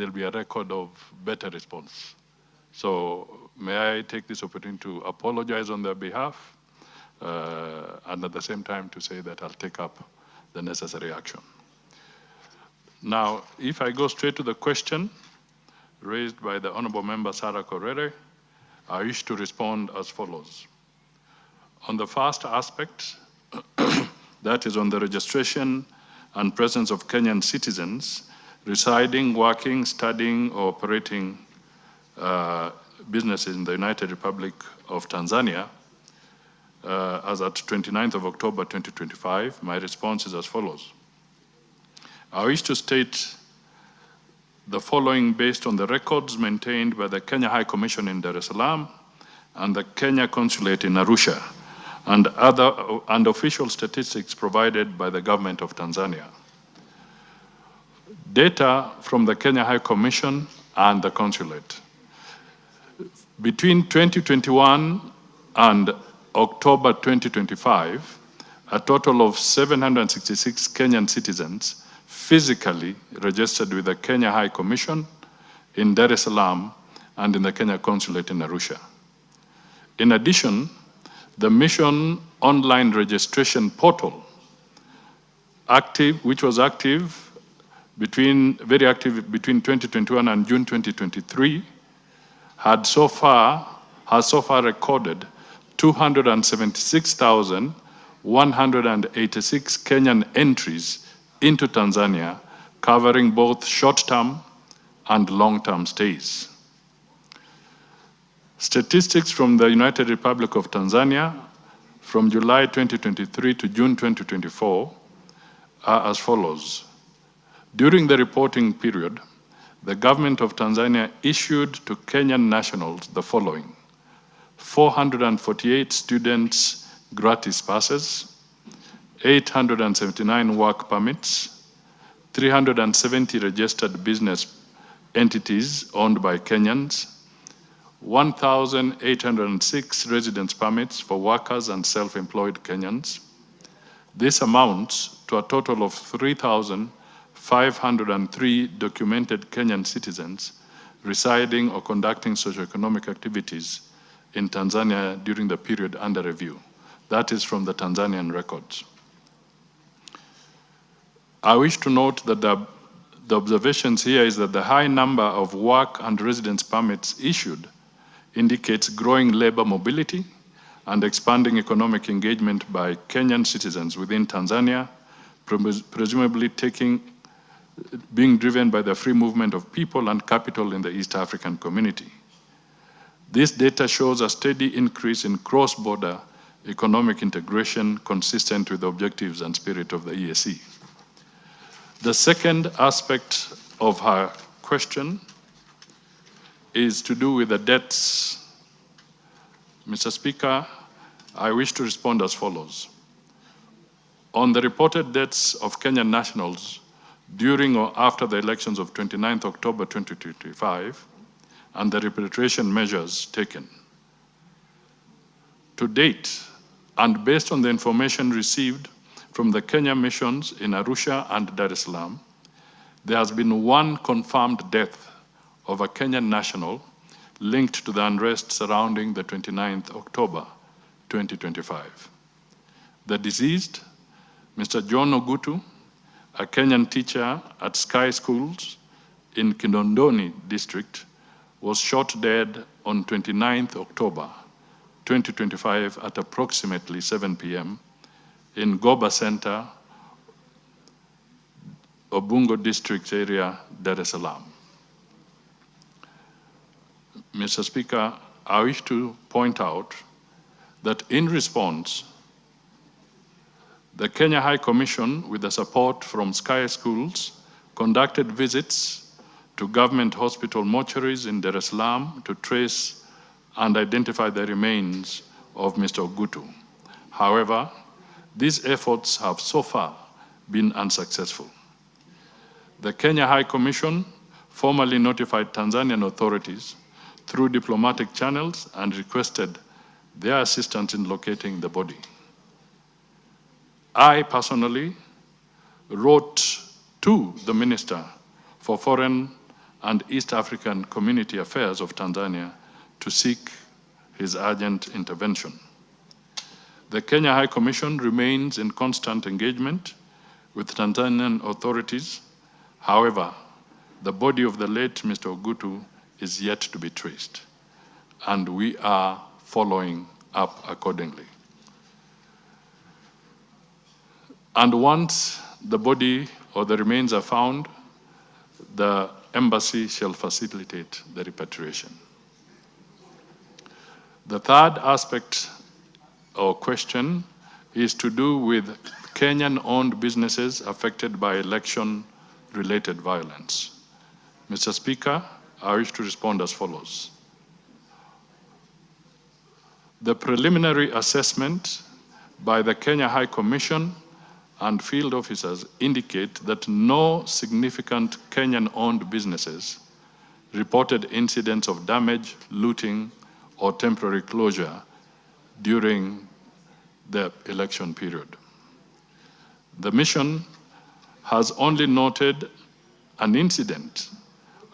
there'll be a record of better response. So may I take this opportunity to apologize on their behalf, and at the same time to say that I'll take up the necessary action. Now, if I go straight to the question raised by the Honorable Member Sarah Korere, I wish to respond as follows. On the first aspect, that is on the registration and presence of Kenyan citizens residing, working, studying, or operating businesses in the United Republic of Tanzania, as at 29th of October 2025, my response is as follows. I wish to state the following based on the records maintained by the Kenya High Commission in Dar es Salaam and the Kenya Consulate in Arusha, and official statistics provided by the government of Tanzania. Data from the Kenya High Commission and the Consulate. Between 2021 and October 2025, a total of 766 Kenyan citizens physically registered with the Kenya High Commission in Dar es Salaam and in the Kenya Consulate in Arusha. In addition, the mission online registration portal, which was very active between 2021 and June 2023, has so far recorded 276,186 Kenyan entries into Tanzania, covering both short-term and long-term stays. Statistics from the United Republic of Tanzania from July 2023 to June 2024 are as follows. During the reporting period, the government of Tanzania issued to Kenyan nationals the following: 448 students gratis passes, 879 work permits, 370 registered business entities owned by Kenyans, 1,806 residence permits for workers and self-employed Kenyans. This amounts to a total of 3,503 documented Kenyan citizens residing or conducting socioeconomic activities in Tanzania during the period under review. That is from the Tanzanian records. I wish to note that the observations here is that the high number of work and residence permits issued indicates growing labor mobility and expanding economic engagement by Kenyan citizens within Tanzania, presumably being driven by the free movement of people and capital in the East African community. This data shows a steady increase in cross-border economic integration consistent with the objectives and spirit of the EAC. The second aspect of her question is to do with the debts. Mr. Speaker, I wish to respond as follows. On the reported deaths of Kenyan nationals during or after the elections of 29th October 2025 and the repatriation measures taken. To date, and based on the information received from the Kenya missions in Arusha and Dar es Salaam, there has been one confirmed death of a Kenyan national linked to the unrest surrounding the 29th October 2025. The deceased, Mr. John Ogutu, a Kenyan teacher at Sky Schools in Kinondoni district, was shot dead on 29th October 2025 at approximately 7 p.m. in Goba Center, Obungo district area, Dar es Salaam. Mr. Speaker, I wish to point out that in response, the Kenya High Commission, with the support from Sky Schools, conducted visits to government hospital mortuaries in Dar es Salaam to trace and identify the remains of Mr. Ogutu. However, these efforts have so far been unsuccessful. The Kenya High Commission formally notified Tanzanian authorities through diplomatic channels and requested their assistance in locating the body. I personally wrote to the Minister for Foreign and East African Community Affairs of Tanzania to seek his urgent intervention. The Kenya High Commission remains in constant engagement with Tanzanian authorities. However, the body of the late Mr. Ogutu is yet to be traced, and we are following up accordingly. And once the body or the remains are found, the embassy shall facilitate the repatriation. The third aspect or question is to do with Kenyan-owned businesses affected by election-related violence. Mr. Speaker, I wish to respond as follows. The preliminary assessment by the Kenya High Commission and field officers indicate that no significant Kenyan-owned businesses reported incidents of damage, looting, or temporary closure during the election period. The mission has only noted an incident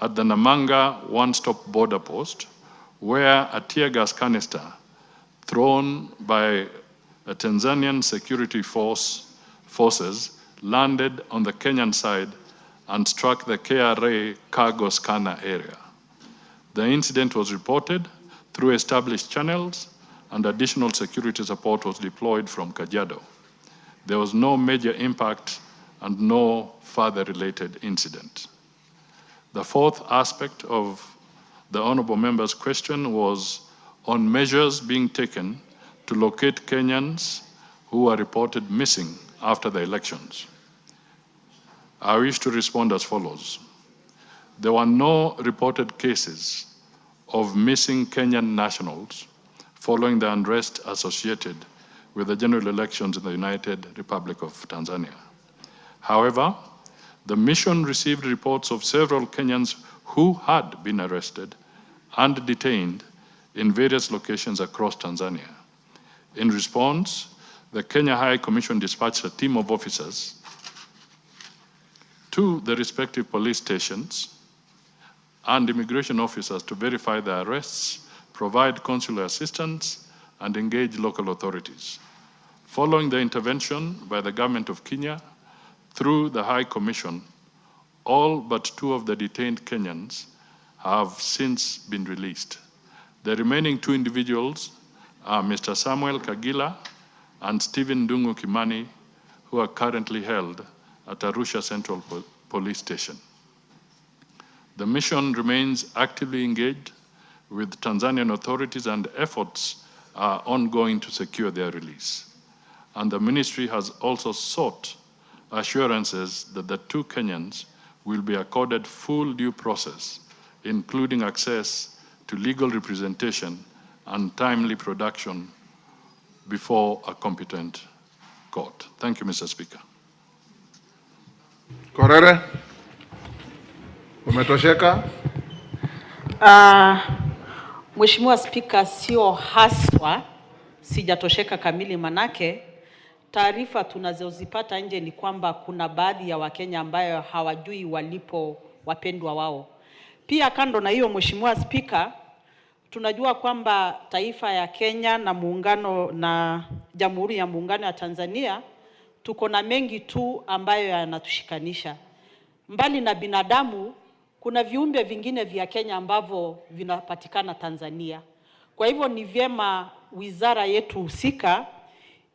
at the Namanga one-stop border post where a tear gas canister thrown by a Tanzanian security forces landed on the Kenyan side and struck the KRA cargo scanner area. The incident was reported through established channels, and additional security support was deployed from Kajiado. There was no major impact and no further related incident. The fourth aspect of the honorable member's question was on measures being taken to locate Kenyans who were reported missing after the elections. I wish to respond as follows. There were no reported cases of missing Kenyan nationals following the unrest associated with the general elections in the United Republic of Tanzania. However, the mission received reports of several Kenyans who had been arrested and detained in various locations across Tanzania. In response, the Kenya High Commission dispatched a team of officers to the respective police stations and immigration officers to verify the arrests, provide consular assistance, and engage local authorities. Following the intervention by the government of Kenya through the High Commission, all but 2 of the detained Kenyans have since been released. The remaining 2 individuals are Mr. Samuel Kagila and Stephen Dungu Kimani, who are currently held at Arusha Central Police Station. The mission remains actively engaged with Tanzanian authorities, and efforts are ongoing to secure their release. And the ministry has also sought assurances that the 2 Kenyans will be accorded full due process, including access to legal representation and timely production before a competent court. Thank you, Mr. Speaker. Korere, umetosheka? Mheshimiwa Spika, sio haswa sijatosheka kamili, manake taarifa tunazozipata nje ni kwamba kuna baadhi ya Wakenya ambayo hawajui walipo wapendwa wao. Pia kando na hiyo, Mheshimiwa Spika, tunajua kwamba taifa ya Kenya na muungano na Jamhuri ya Muungano ya Tanzania tuko na mengi tu ambayo yanatushikanisha. Mbali na binadamu, kuna viumbe vingine vya Kenya ambavyo vinapatikana Tanzania. Kwa hivyo ni vyema wizara yetu husika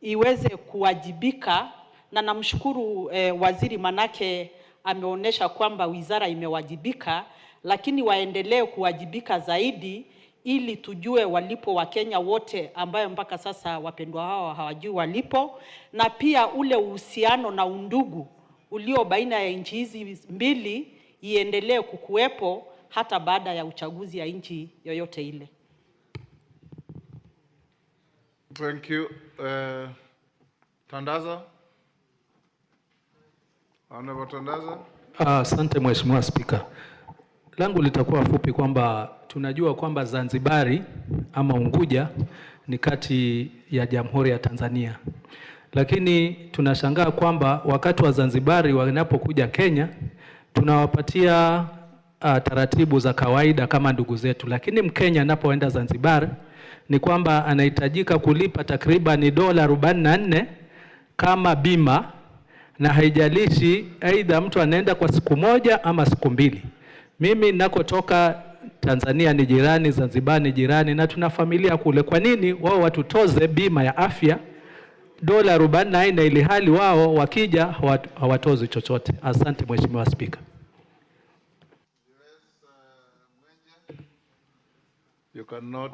iweze kuwajibika, na namshukuru waziri manake ameonyesha kwamba wizara imewajibika, lakini waendelee kuwajibika zaidi ili tujue walipo Wakenya wote ambayo mpaka sasa wapendwa hao hawajui walipo, na pia ule uhusiano na undugu ulio baina ya nchi hizi mbili iendelee kukuwepo hata baada ya uchaguzi ya nchi yoyote ile. Thank you. Tandaza. Honorable Tandaza. Asante Mheshimiwa Spika. Langu litakuwa fupi kwamba tunajua kwamba Zanzibari ama Unguja ni kati ya Jamhuri ya Tanzania. Lakini tunashangaa kwamba wakati wa Zanzibari wanapokuja Kenya tunawapatia taratibu za kawaida kama ndugu zetu, lakini Mkenya anapoenda Zanzibar ni kwamba anahitajika kulipa takriban dola 44 kama bima, na haijalishi aidha mtu anaenda kwa siku moja ama siku mbili. Mimi nakotoka Tanzania ni jirani, Zanzibar ni jirani, na tuna familia kule. Kwa nini wao watutoze bima ya afya dola 44 ili hali wao wakija hawatozi chochote? Asante Mheshimiwa Spika. You cannot,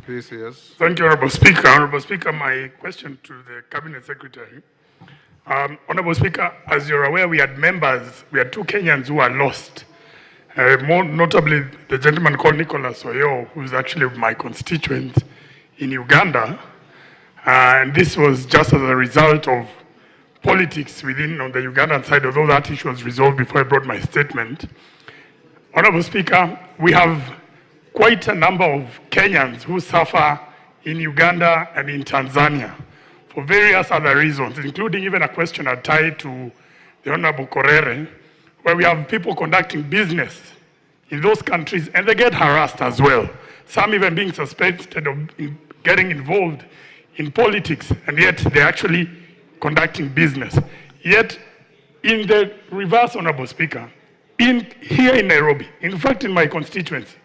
PCS. Thank you, Honorable Speaker. Honorable Speaker, my question to the Cabinet Secretary. Honorable Speaker, as you're aware, we had two Kenyans who are lost. More notably, the gentleman called Nicholas Oyo, who's actually my constituent in Uganda. And this was just as a result of politics within on the Ugandan side, although that issue was resolved before I brought my statement. Honorable Speaker, we have quite a number of Kenyans who suffer in Uganda and in Tanzania for various other reasons, including even a question tied to the Honorable Korere, where we have people conducting business in those countries and they get harassed as well. Some even being suspected of getting involved in politics, and yet they're actually conducting business. Yet, in the reverse, Honorable Speaker, here in Nairobi, in fact in my constituency,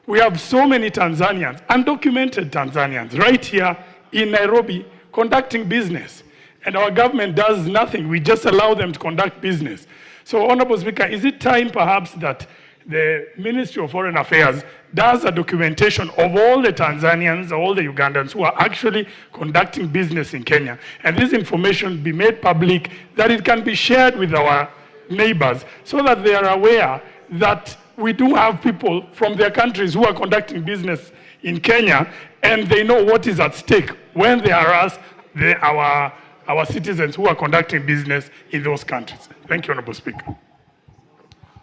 we have so many Tanzanians, undocumented Tanzanians, right here in Nairobi conducting business. And our government does nothing. We just allow them to conduct business. So, Honorable Speaker, is it time perhaps that the Ministry of Foreign Affairs does a documentation of all the Tanzanians, all the Ugandans who are actually conducting business in Kenya, and this information be made public, that it can be shared with our neighbors so that they are aware that we do have people from their countries who are conducting business in Kenya, and they know what is at stake when they harass our citizens who are conducting business in those countries. Thank you, Honorable Speaker.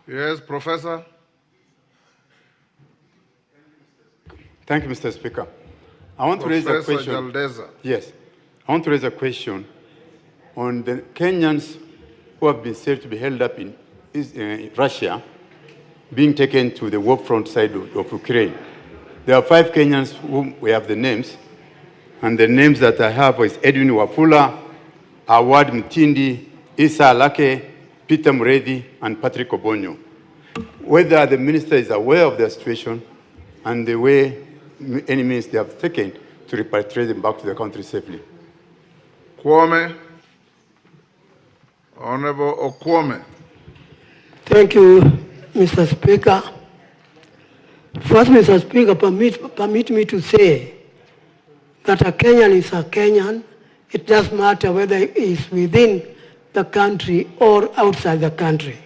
Yes, Professor. Thank you, Mr. Speaker. I want to raise a question. Jaldeza. Yes. I want to raise a question on the Kenyans who have been said to be held up in Russia being taken to the war front side of Ukraine. There are 5 Kenyans whom we have the names, and the names that I have is Edwin Wafula, Awad Mtindi, Isa Alake, Peter Muredi, and Patrick Obonyo. Whether the minister is aware of their situation and the way any means they have taken to repatriate them back to the country safely. Kwame. Honorable Okwame. Thank you, Mr. Speaker. First, Mr. Speaker, permit me to say that a Kenyan is a Kenyan. It doesn't matter whether he is within the country or outside the country.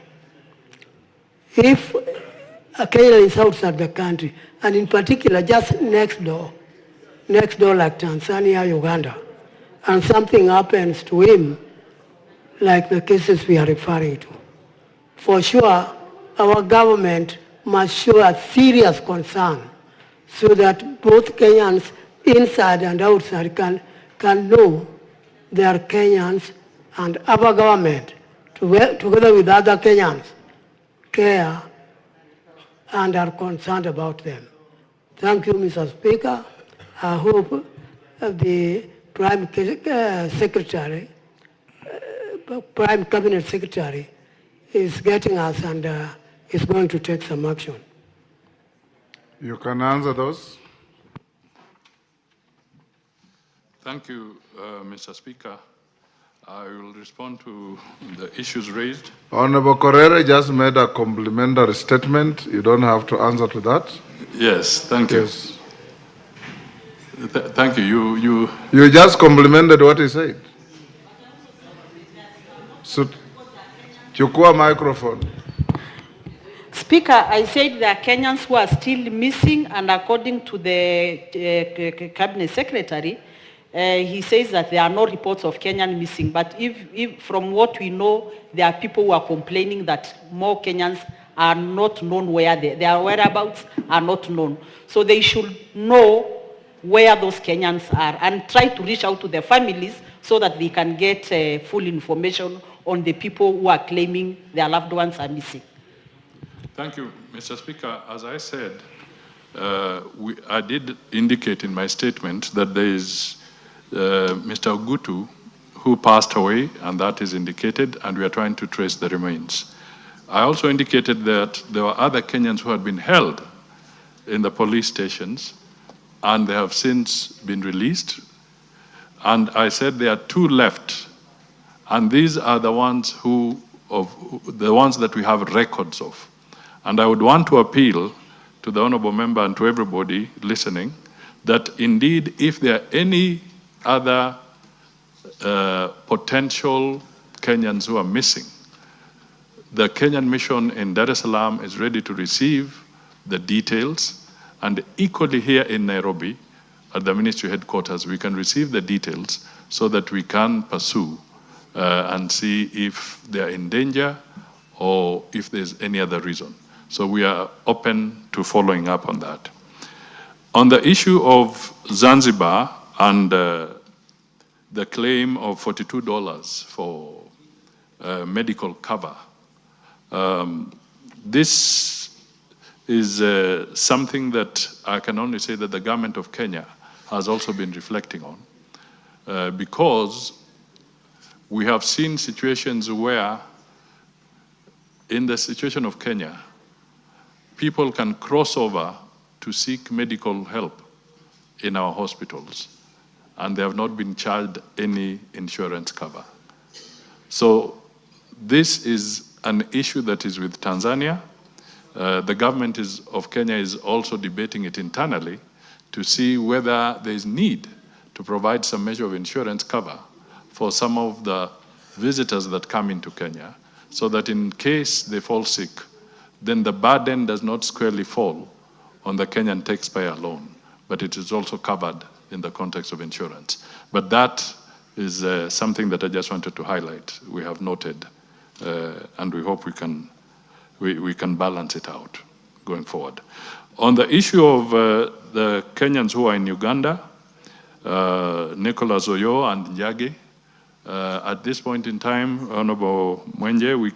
If a Kenyan is outside the country, and in particular just next door like Tanzania, Uganda, and something happens to him, like the cases we are referring to, for sure our government must show a serious concern so that both Kenyans inside and outside can know they are Kenyans, and our government, together with other Kenyans, care and are concerned about them. Thank you, Mr. Speaker. I hope the Prime Cabinet Secretary is getting us and is going to take some action. You can answer those. Thank you, Mr. Speaker. I will respond to the issues raised. Honorable Korere just made a complimentary statement. You don't have to answer to that. Yes, thank you. Yes. Thank you. You just complimented what he said. So, chukua microphone. Speaker, I said there are Kenyans who are still missing, and according to the Cabinet Secretary, he says that there are no reports of Kenyan missing. But if from what we know, there are people who are complaining that more Kenyans are not known where their whereabouts are not known. So they should know where those Kenyans are and try to reach out to their families so that they can get full information on the people who are claiming their loved ones are missing. Thank you, Mr. Speaker. As I said, I did indicate in my statement that there is Mr. Ogutu who passed away, and that is indicated, and we are trying to trace the remains. I also indicated that there were other Kenyans who had been held in the police stations, and they have since been released. And I said there are 2 left, and these are the ones that we have records of. And I would want to appeal to the honorable member and to everybody listening that indeed, if there are any other potential Kenyans who are missing, the Kenyan mission in Dar es Salaam is ready to receive the details, and equally here in Nairobi, at the ministry headquarters, we can receive the details so that we can pursue and see if they are in danger or if there's any other reason. So we are open to following up on that. On the issue of Zanzibar and the claim of $42 for medical cover, this is something that I can only say that the government of Kenya has also been reflecting on, because we have seen situations where, in the situation of Kenya, people can cross over to seek medical help in our hospitals, and they have not been charged any insurance cover. So this is an issue that is with Tanzania. The government of Kenya is also debating it internally to see whether there is need to provide some measure of insurance cover for some of the visitors that come into Kenya, so that in case they fall sick, then the burden does not squarely fall on the Kenyan taxpayer alone, but it is also covered in the context of insurance. But that is something that I just wanted to highlight. We have noted, and we hope we can balance it out going forward. On the issue of the Kenyans who are in Uganda, Nicholas Oyo and Njage, at this point in time, Honorable Mwenje,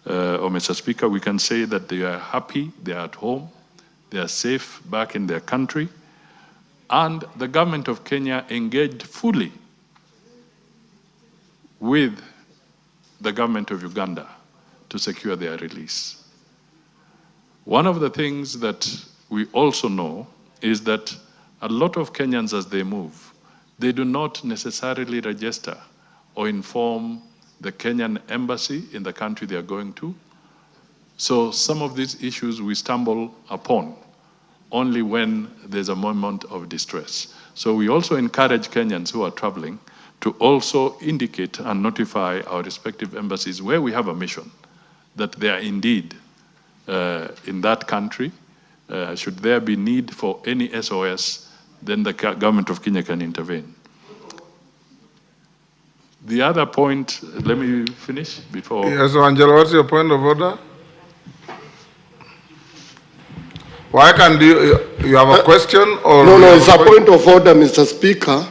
or Mr. Speaker, we can say that they are happy, they are at home, they are safe back in their country, and the government of Kenya engaged fully with the government of Uganda to secure their release. One of the things that we also know is that a lot of Kenyans, as they move, they do not necessarily register or inform the Kenyan embassy in the country they are going to. So some of these issues we stumble upon only when there's a moment of distress. So we also encourage Kenyans who are traveling to also indicate and notify our respective embassies where we have a mission, that they are indeed in that country. Should there be need for any SOS, then the government of Kenya can intervene. The other point, let me finish before. Yes, Angela, what's your point of order? Why can't you have a question or? No, it's a point of order, Mr. Speaker.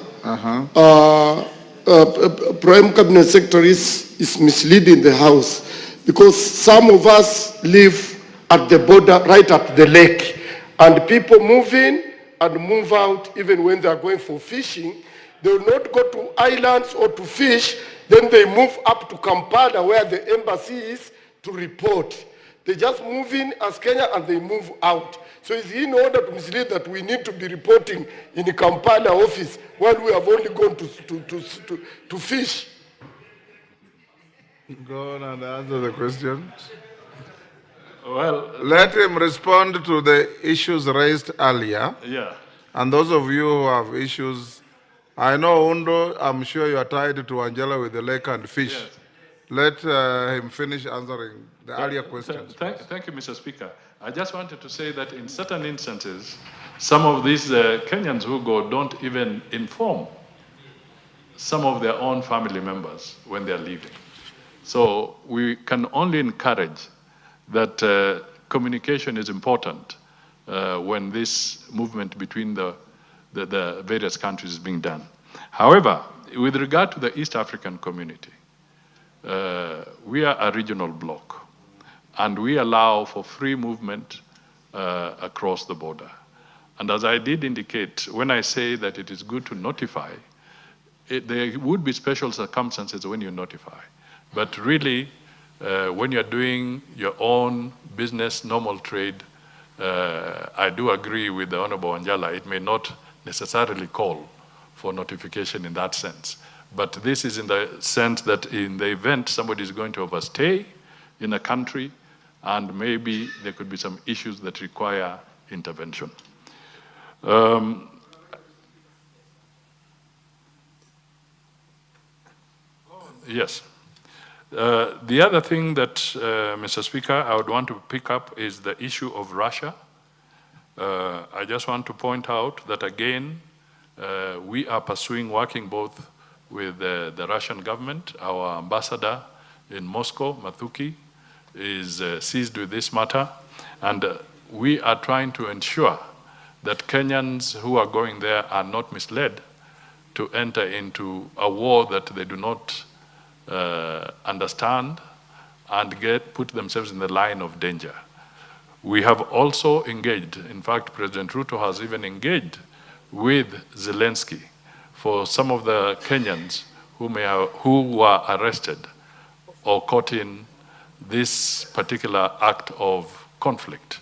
Prime Cabinet Secretary is misleading the House, because some of us live at the border, right at the lake, and people move in and move out even when they are going for fishing. They will not go to islands or to fish, then they move up to Kampala where the embassy is to report. They just move in as Kenya and they move out. So it's in order to mislead that we need to be reporting in the Kampala office while we have only gone to fish. Go on and answer the question. Well, let him respond to the issues raised earlier. Yeah. And those of you who have issues, I know Undo, I'm sure you are tied to Angela with the lake and fish. Yes. Let him finish answering the earlier questions. Thank you, Mr. Speaker. I just wanted to say that in certain instances, some of these Kenyans who go don't even inform some of their own family members when they're leaving. So we can only encourage that communication is important when this movement between the various countries is being done. However, with regard to the East African community, we are a regional bloc, and we allow for free movement across the border. And as I did indicate, when I say that it is good to notify, there would be special circumstances when you notify. But really, when you're doing your own business, normal trade, I do agree with the Honorable Wanjala, it may not necessarily call for notification in that sense. But this is in the sense that in the event somebody is going to overstay in a country, and maybe there could be some issues that require intervention. Yes. The other thing that, Mr. Speaker, I would want to pick up is the issue of Russia. I just want to point out that, again, we are pursuing, working both with the Russian government. Our ambassador in Moscow, Mathuki, is seized with this matter, and we are trying to ensure that Kenyans who are going there are not misled to enter into a war that they do not understand and put themselves in the line of danger. We have also engaged, in fact, President Ruto has even engaged with Zelensky for some of the Kenyans who were arrested or caught in this particular act of conflict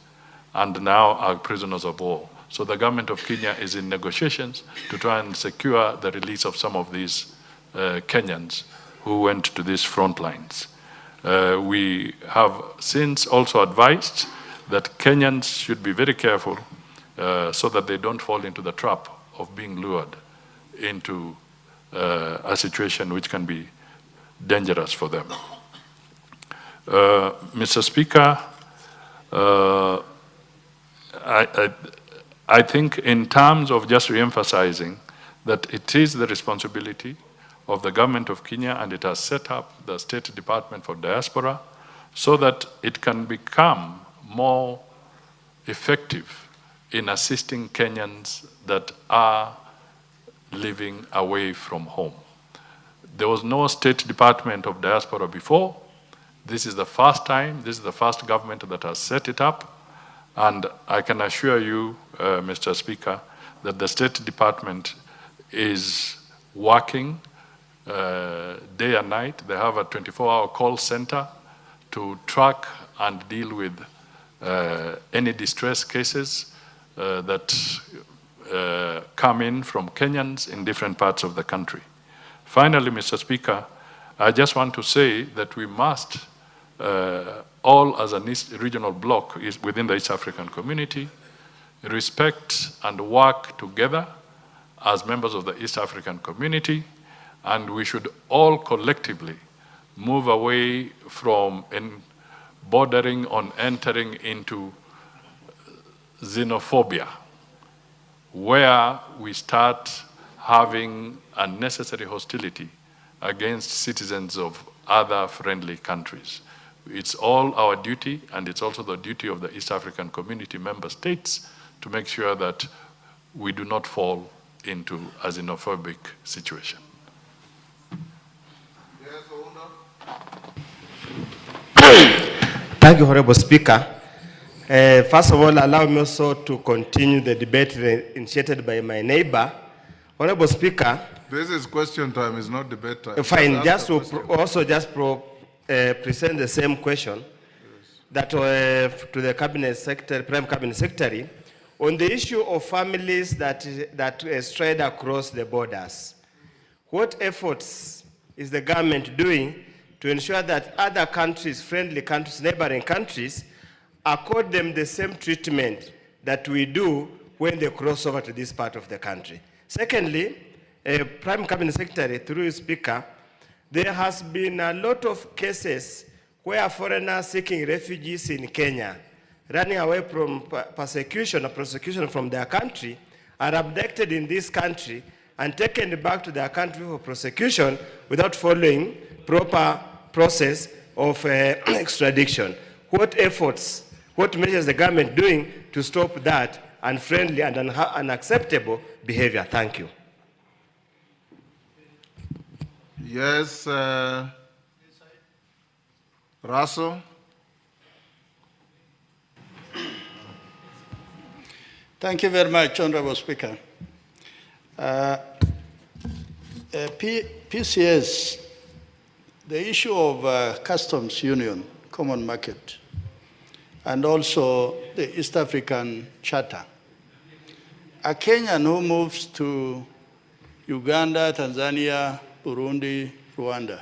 and now are prisoners of war. So the government of Kenya is in negotiations to try and secure the release of some of these Kenyans who went to these front lines. We have since also advised that Kenyans should be very careful so that they don't fall into the trap of being lured into a situation which can be dangerous for them. Mr. Speaker, I think in terms of just re-emphasizing that it is the responsibility of the government of Kenya, and it has set up the State Department for Diaspora so that it can become more effective in assisting Kenyans that are living away from home. There was no State Department of Diaspora before. This is the first time, this is the first government that has set it up, and I can assure you, Mr. Speaker, that the State Department is working day and night. They have a 24-hour call center to track and deal with any distress cases that come in from Kenyans in different parts of the country. Finally, Mr. Speaker, I just want to say that we must, all as a regional bloc within the East African community, respect and work together as members of the East African community, and we should all collectively move away from bordering on entering into xenophobia, where we start having unnecessary hostility against citizens of other friendly countries. It's all our duty, and it's also the duty of the East African community member states to make sure that we do not fall into a xenophobic situation. Thank you, Honorable Speaker. First of all, allow me also to continue the debate initiated by my neighbor. Honorable Speaker. This is question time, it's not debate time. Fine, just to present the same question, yes, that to the Cabinet Secretary, Prime Cabinet Secretary, on the issue of families that strayed across the borders. What efforts is the government doing to ensure that other countries, friendly countries, neighboring countries, accord them the same treatment that we do when they cross over to this part of the country? Secondly, Prime Cabinet Secretary, through you, Speaker, there has been a lot of cases where foreigners seeking refugees in Kenya, running away from persecution or prosecution from their country, are abducted in this country and taken back to their country for prosecution without following proper process of extradition. What efforts, what measures the government doing to stop that unfriendly and unacceptable behavior? Thank you. Yes, Russell. Thank you very much, Honorable Speaker. PCS, the issue of customs union, common market, and also the East African Charter. A Kenyan who moves to Uganda, Tanzania, Burundi, Rwanda,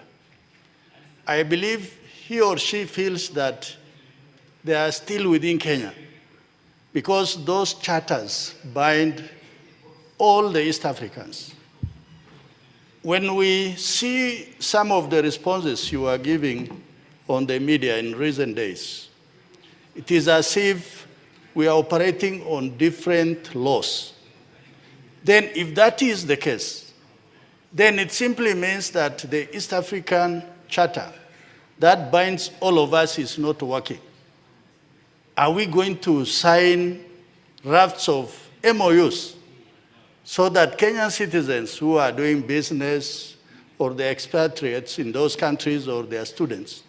I believe he or she feels that they are still within Kenya because those charters bind all the East Africans. When we see some of the responses you are giving on the media in recent days, it is as if we are operating on different laws. Then if that is the case, then it simply means that the East African Charter that binds all of us is not working. Are we going to sign rafts of MOUs so that Kenyan citizens who are doing business or the expatriates in those countries or their students,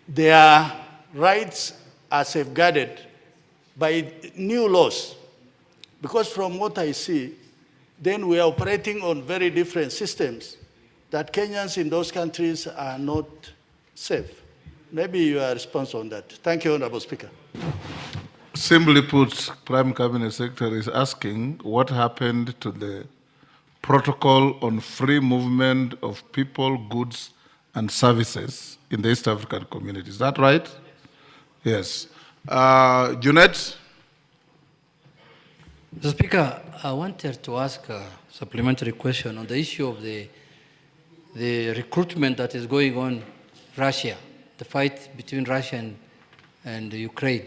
their rights are safeguarded by new laws? Because from what I see, then we are operating on very different systems that Kenyans in those countries are not safe. Maybe your response on that. Thank you, Honorable Speaker. Simply put, Prime Cabinet Secretary is asking what happened to the protocol on free movement of people, goods, and services in the East African community. Is that right? Yes. Junet? Mr. Speaker, I wanted to ask a supplementary question on the issue of the recruitment that is going on Russia, the fight between Russia and Ukraine.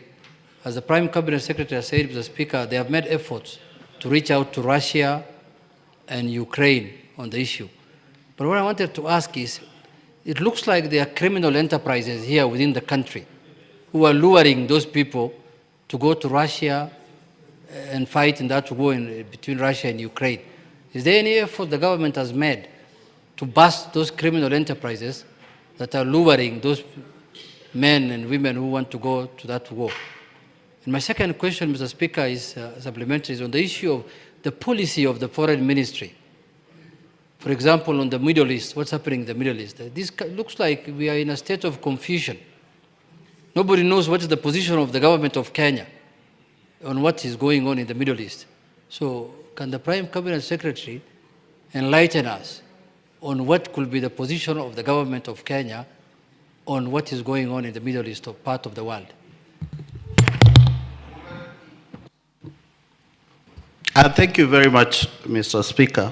As the Prime Cabinet Secretary said, Mr. Speaker, they have made efforts to reach out to Russia and Ukraine on the issue. But what I wanted to ask is, it looks like there are criminal enterprises here within the country who are luring those people to go to Russia and fight in that war between Russia and Ukraine. Is there any effort the government has made to bust those criminal enterprises that are luring those men and women who want to go to that war? And my second question, Mr. Speaker, is supplementary, is on the issue of the policy of the foreign ministry. For example, on the Middle East, what's happening in the Middle East? This looks like we are in a state of confusion. Nobody knows what is the position of the government of Kenya on what is going on in the Middle East. So can the Prime Cabinet Secretary enlighten us on what could be the position of the government of Kenya on what is going on in the Middle East or part of the world? Thank you very much, Mr. Speaker.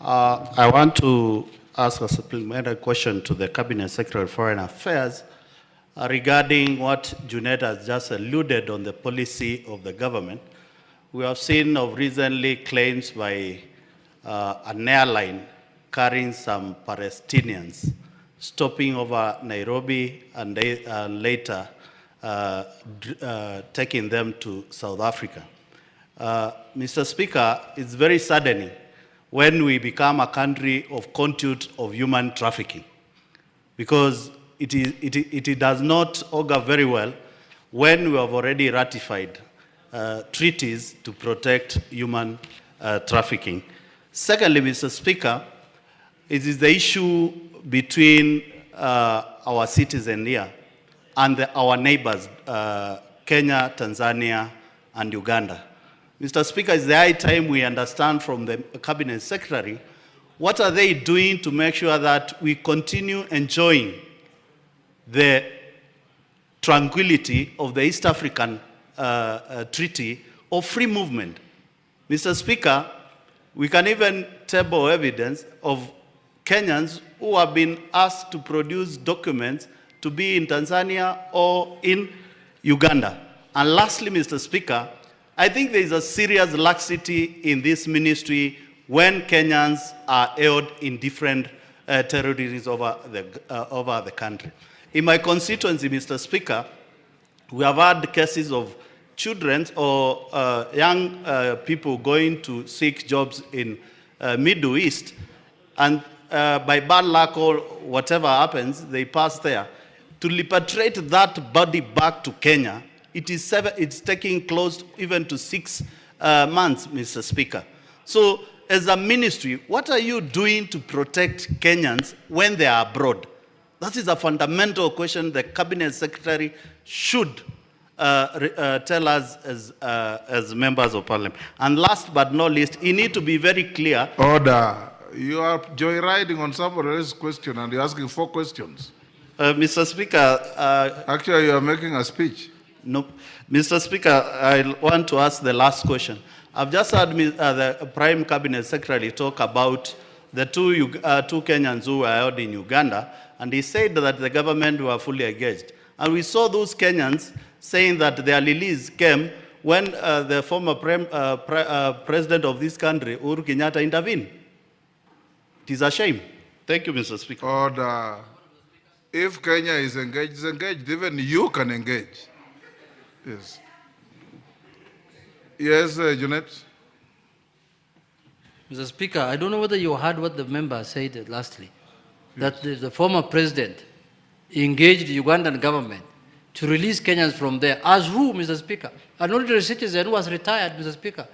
I want to ask a supplementary question to the Cabinet Secretary of Foreign Affairs regarding what Junet has just alluded on the policy of the government. We have seen of recently claims by an airline carrying some Palestinians, stopping over Nairobi and later taking them to South Africa. Mr. Speaker, it's very saddening when we become a country of conduit of human trafficking, because it does not augur very well when we have already ratified treaties to protect human trafficking. Secondly, Mr. Speaker, it is the issue between our citizens here and our neighbors, Kenya, Tanzania, and Uganda. Mr. Speaker, it's the high time we understand from the Cabinet Secretary, what are they doing to make sure that we continue enjoying the tranquility of the East African Treaty of Free Movement? Mr. Speaker, we can even table evidence of Kenyans who have been asked to produce documents to be in Tanzania or in Uganda. And lastly, Mr. Speaker, I think there is a serious laxity in this ministry when Kenyans are held in different territories over the country. In my constituency, Mr. Speaker, we have had cases of children or young people going to seek jobs in Middle East, and by bad luck or whatever happens, they pass there. To repatriate that body back to Kenya it's taking close even to 6 months, Mr. Speaker. So as a ministry, what are you doing to protect Kenyans when they are abroad? That is a fundamental question the Cabinet Secretary should tell us as members of Parliament. And last but not least, you need to be very clear. Order. You are joyriding on somebody else's question and you're asking 4 questions. Mr. Speaker. Actually, you are making a speech. No. Mr. Speaker, I want to ask the last question. I've just heard the Prime Cabinet Secretary talk about the two Kenyans who were held in Uganda, and he said that the government were fully engaged. And we saw those Kenyans saying that their release came when the former president of this country, Uhuru Kenyatta, intervened. It is a shame. Thank you, Mr. Speaker. Order. If Kenya is engaged, it's engaged. Even you can engage. Yes. Yes, Junet. Mr. Speaker, I don't know whether you heard what the member said lastly, that the former president engaged the Ugandan government to release Kenyans from there. As who, Mr. Speaker? An ordinary citizen who was retired, Mr. Speaker,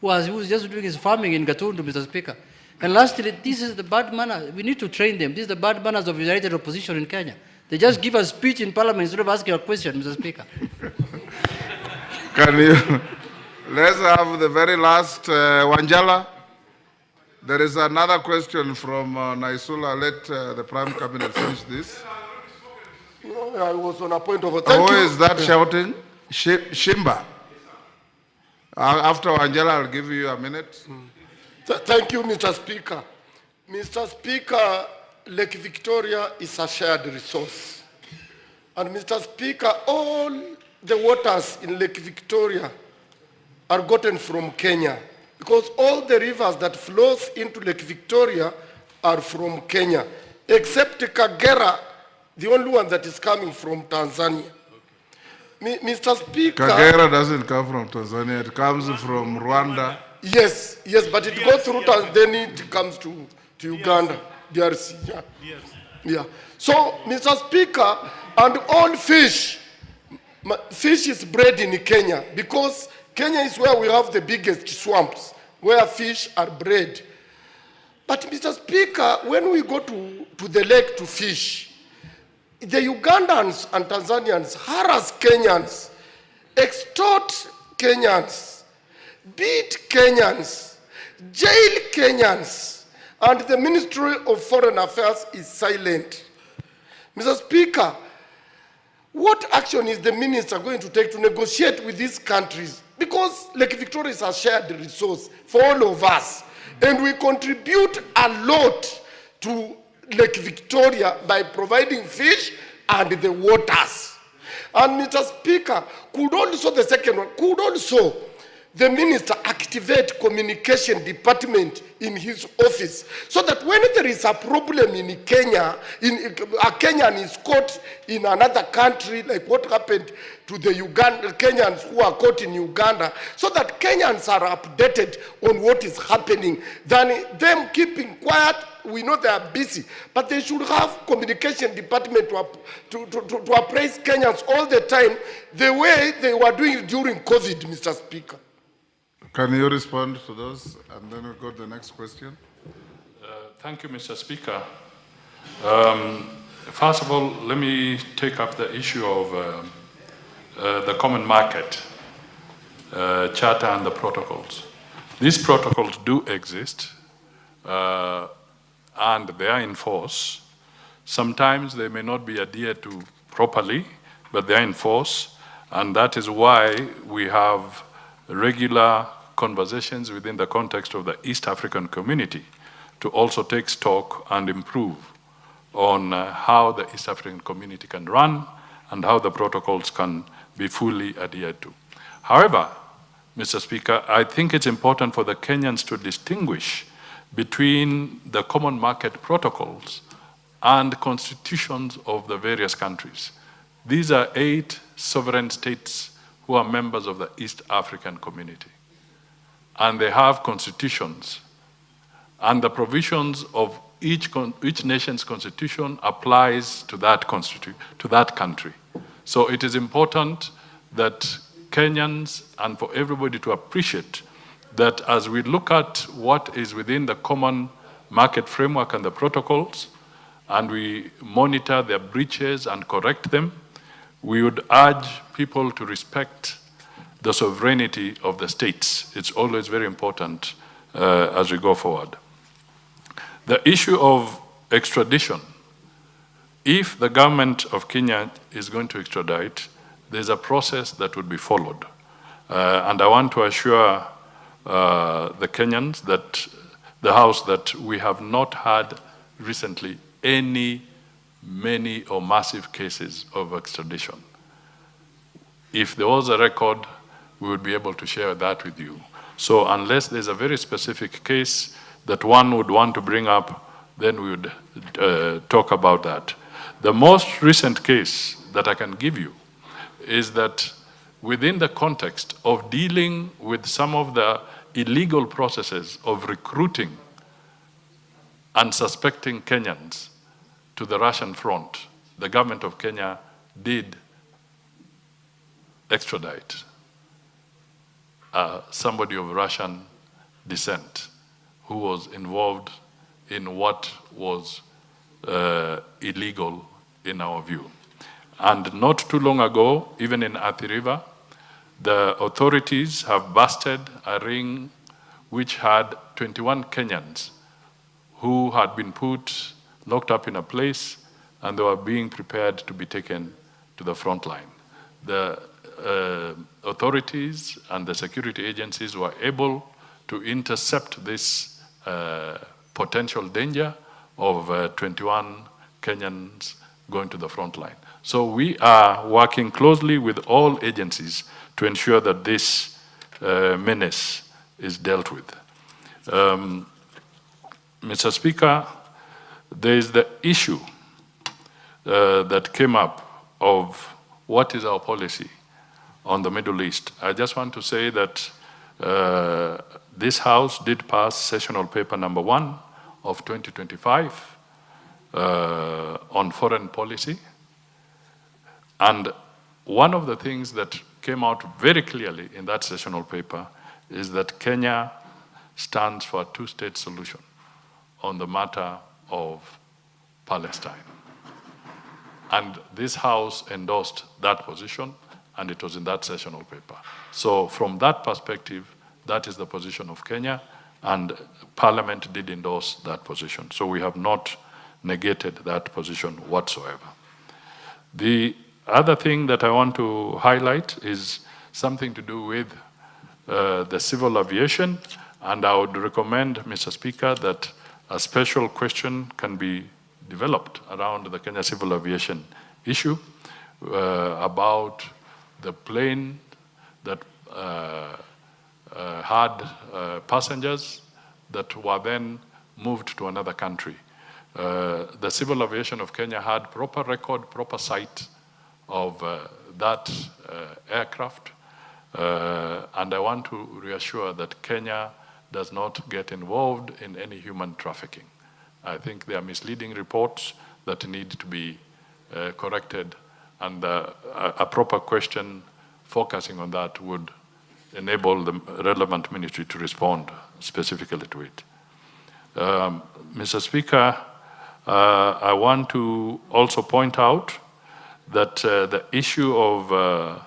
who was just doing his farming in Gatundu, Mr. Speaker. And lastly, this is the bad manner. We need to train them. This is the bad manners of united opposition in Kenya. They just give a speech in parliament instead of asking a question, Mr. Speaker. Can you, let's have the very last, Wanjala. There is another question from Naisula. Let the Prime Cabinet finish this. No, I was on a point of... Who is that shouting? Shimba. After Wanjala, I'll give you a minute. Thank you, Mr. Speaker. Mr. Speaker, Lake Victoria is a shared resource. And Mr. Speaker, all the waters in Lake Victoria are gotten from Kenya, because all the rivers that flows into Lake Victoria are from Kenya, except Kagera, the only one that is coming from Tanzania. Mr. Speaker... Kagera doesn't come from Tanzania, it comes from Rwanda. Yes, but it goes through Tanzania, it comes to Uganda, DRC. Yeah. So, Mr. Speaker, and all fish is bred in Kenya, because Kenya is where we have the biggest swamps, where fish are bred. But, Mr. Speaker, when we go to the lake to fish, the Ugandans and Tanzanians harass Kenyans, extort Kenyans, beat Kenyans, jail Kenyans, and the Ministry of Foreign Affairs is silent. Mr. Speaker, what action is the minister going to take to negotiate with these countries? Because Lake Victoria is a shared resource for all of us, and we contribute a lot to Lake Victoria by providing fish and the waters. And Mr. Speaker, could also the minister activate communication department in his office, so that when there is a problem in Kenya, a Kenyan is caught in another country, like what happened to the Kenyans who are caught in Uganda, so that Kenyans are updated on what is happening, than them keeping quiet. We know they are busy, but they should have communication department to appraise Kenyans all the time, the way they were doing during COVID, Mr. Speaker. Can you respond to those, and then we'll go to the next question? Thank you, Mr. Speaker. First of all, let me take up the issue of the common market charter and the protocols. These protocols do exist, and they are in force. Sometimes they may not be adhered to properly, but they are in force, and that is why we have regular conversations within the context of the East African community to also take stock and improve on how the East African community can run and how the protocols can be fully adhered to. However, Mr. Speaker, I think it's important for the Kenyans to distinguish between the common market protocols and constitutions of the various countries. These are 8 sovereign states who are members of the East African community. And they have constitutions. And the provisions of each nation's constitution applies to that country. So it is important that Kenyans and for everybody to appreciate that as we look at what is within the common market framework and the protocols, and we monitor their breaches and correct them, we would urge people to respect the sovereignty of the states. It's always very important as we go forward. The issue of extradition, if the government of Kenya is going to extradite, there's a process that would be followed. And I want to assure the Kenyans, that the House, that we have not had recently many or massive cases of extradition. If there was a record, we would be able to share that with you. So unless there's a very specific case that one would want to bring up, then we would talk about that. The most recent case that I can give you is that within the context of dealing with some of the illegal processes of recruiting and suspecting Kenyans to the Russian front, the government of Kenya did extradite somebody of Russian descent who was involved in what was illegal in our view. And not too long ago, even in Athi River, the authorities have busted a ring which had 21 Kenyans who had been locked up in a place, and they were being prepared to be taken to the front line. The authorities and the security agencies were able to intercept this potential danger of 21 Kenyans going to the front line. So we are working closely with all agencies to ensure that this menace is dealt with. Mr. Speaker, there is the issue that came up of what is our policy on the Middle East. I just want to say that this House did pass sessional paper number 1 of 2025 on foreign policy. And one of the things that came out very clearly in that sessional paper is that Kenya stands for a two-state solution on the matter of Palestine. And this House endorsed that position, and it was in that sessional paper. So from that perspective, that is the position of Kenya, and Parliament did endorse that position. So we have not negated that position whatsoever. The other thing that I want to highlight is something to do with the civil aviation, and I would recommend, Mr. Speaker, that a special question can be developed around the Kenya civil aviation issue about the plane that had passengers that were then moved to another country. The civil aviation of Kenya had proper record, proper sight of that aircraft, and I want to reassure that Kenya does not get involved in any human trafficking. I think there are misleading reports that need to be corrected, and a proper question focusing on that would enable the relevant ministry to respond specifically to it. Mr. Speaker, I want to also point out that the issue of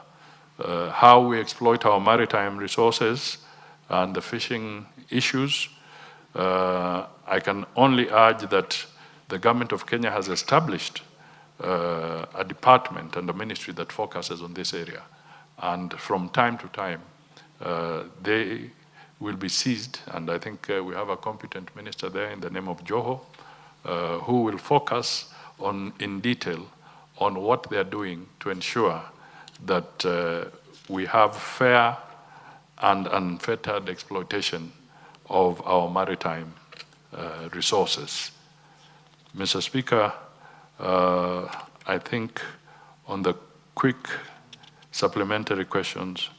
how we exploit our maritime resources and the fishing issues, I can only urge that the government of Kenya has established a department and a ministry that focuses on this area. And from time to time, they will be seized, and I think we have a competent minister there in the name of Joho, who will focus on, in detail, on what they are doing to ensure that we have fair and unfettered exploitation of our maritime resources. Mr. Speaker, I think on the quick supplementary questions,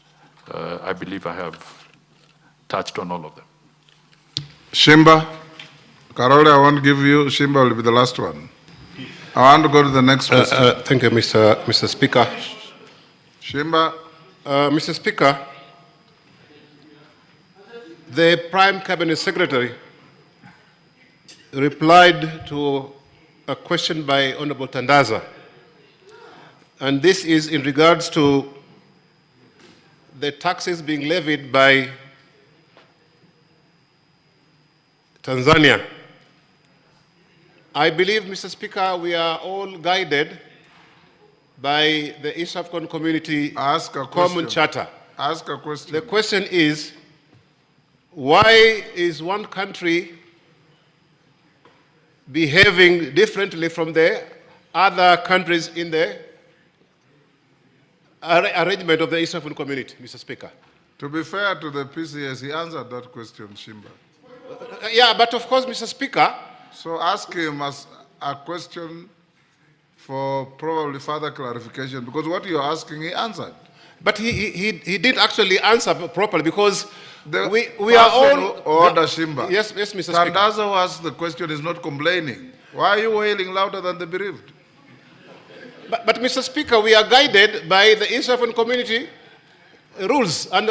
I believe I have touched on all of them. Shimba, Karole, I won't give you. Shimba will be the last one. I want to go to the next question. Thank you, Mr. Speaker. Shimba. Mr. Speaker, the Prime Cabinet Secretary replied to a question by Honorable Tandaza, and this is in regards to the taxes being levied by Tanzania. I believe, Mr. Speaker, we are all guided by the East African Community Common Charter. Ask a question. The question is, why is one country behaving differently from the other countries in the arrangement of the East African Community, Mr. Speaker? To be fair to the PCS, he answered that question, Shimba. Yeah, but of course, Mr. Speaker. So ask him as a question for probably further clarification, because what you're asking, he answered. But he didn't actually answer properly, because we are all... Order, Shimba. Yes, Mr. Speaker. Tandaza who asked the question is not complaining. Why are you wailing louder than the bereaved? But Mr. Speaker, we are guided by the East African Community rules and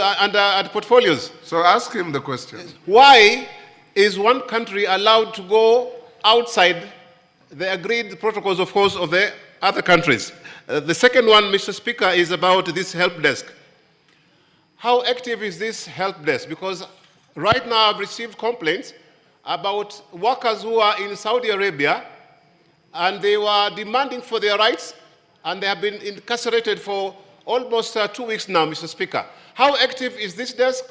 portfolios. So ask him the question. Why is one country allowed to go outside the agreed protocols, of course, of the other countries? The second one, Mr. Speaker, is about this help desk. How active is this help desk? Because right now I've received complaints about workers who are in Saudi Arabia, and they were demanding for their rights, and they have been incarcerated for almost 2 weeks now, Mr. Speaker. How active is this desk?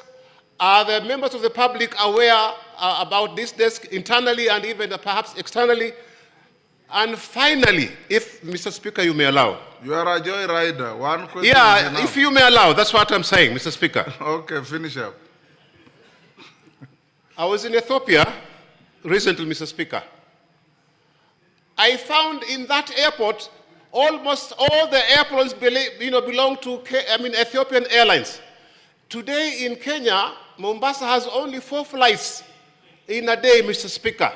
Are the members of the public aware about this desk internally and even perhaps externally? And finally, if, Mr. Speaker, you may allow. You are a joyrider. One question. Yeah, if you may allow, that's what I'm saying, Mr. Speaker. Okay, finish up. I was in Ethiopia recently, Mr. Speaker. I found in that airport almost all the airplanes belong to Ethiopian Airlines. Today in Kenya, Mombasa has only 4 flights in a day, Mr. Speaker.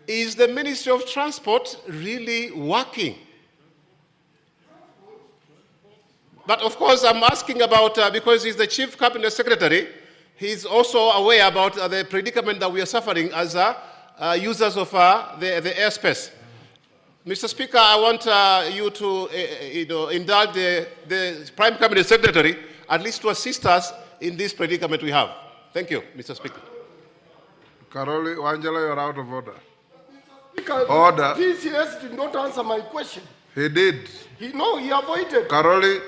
Is the Ministry of Transport really working? But of course, I'm asking about, because he's the Chief Cabinet Secretary, he's also aware about the predicament that we are suffering as users of the airspace. Mr. Speaker, I want you to indulge the Prime Cabinet Secretary at least to assist us in this predicament we have. Thank you, Mr. Speaker. Karoli Wangela, you're out of order. Speaker, Order. PCS did not answer my question. He did. He avoided. Karoli.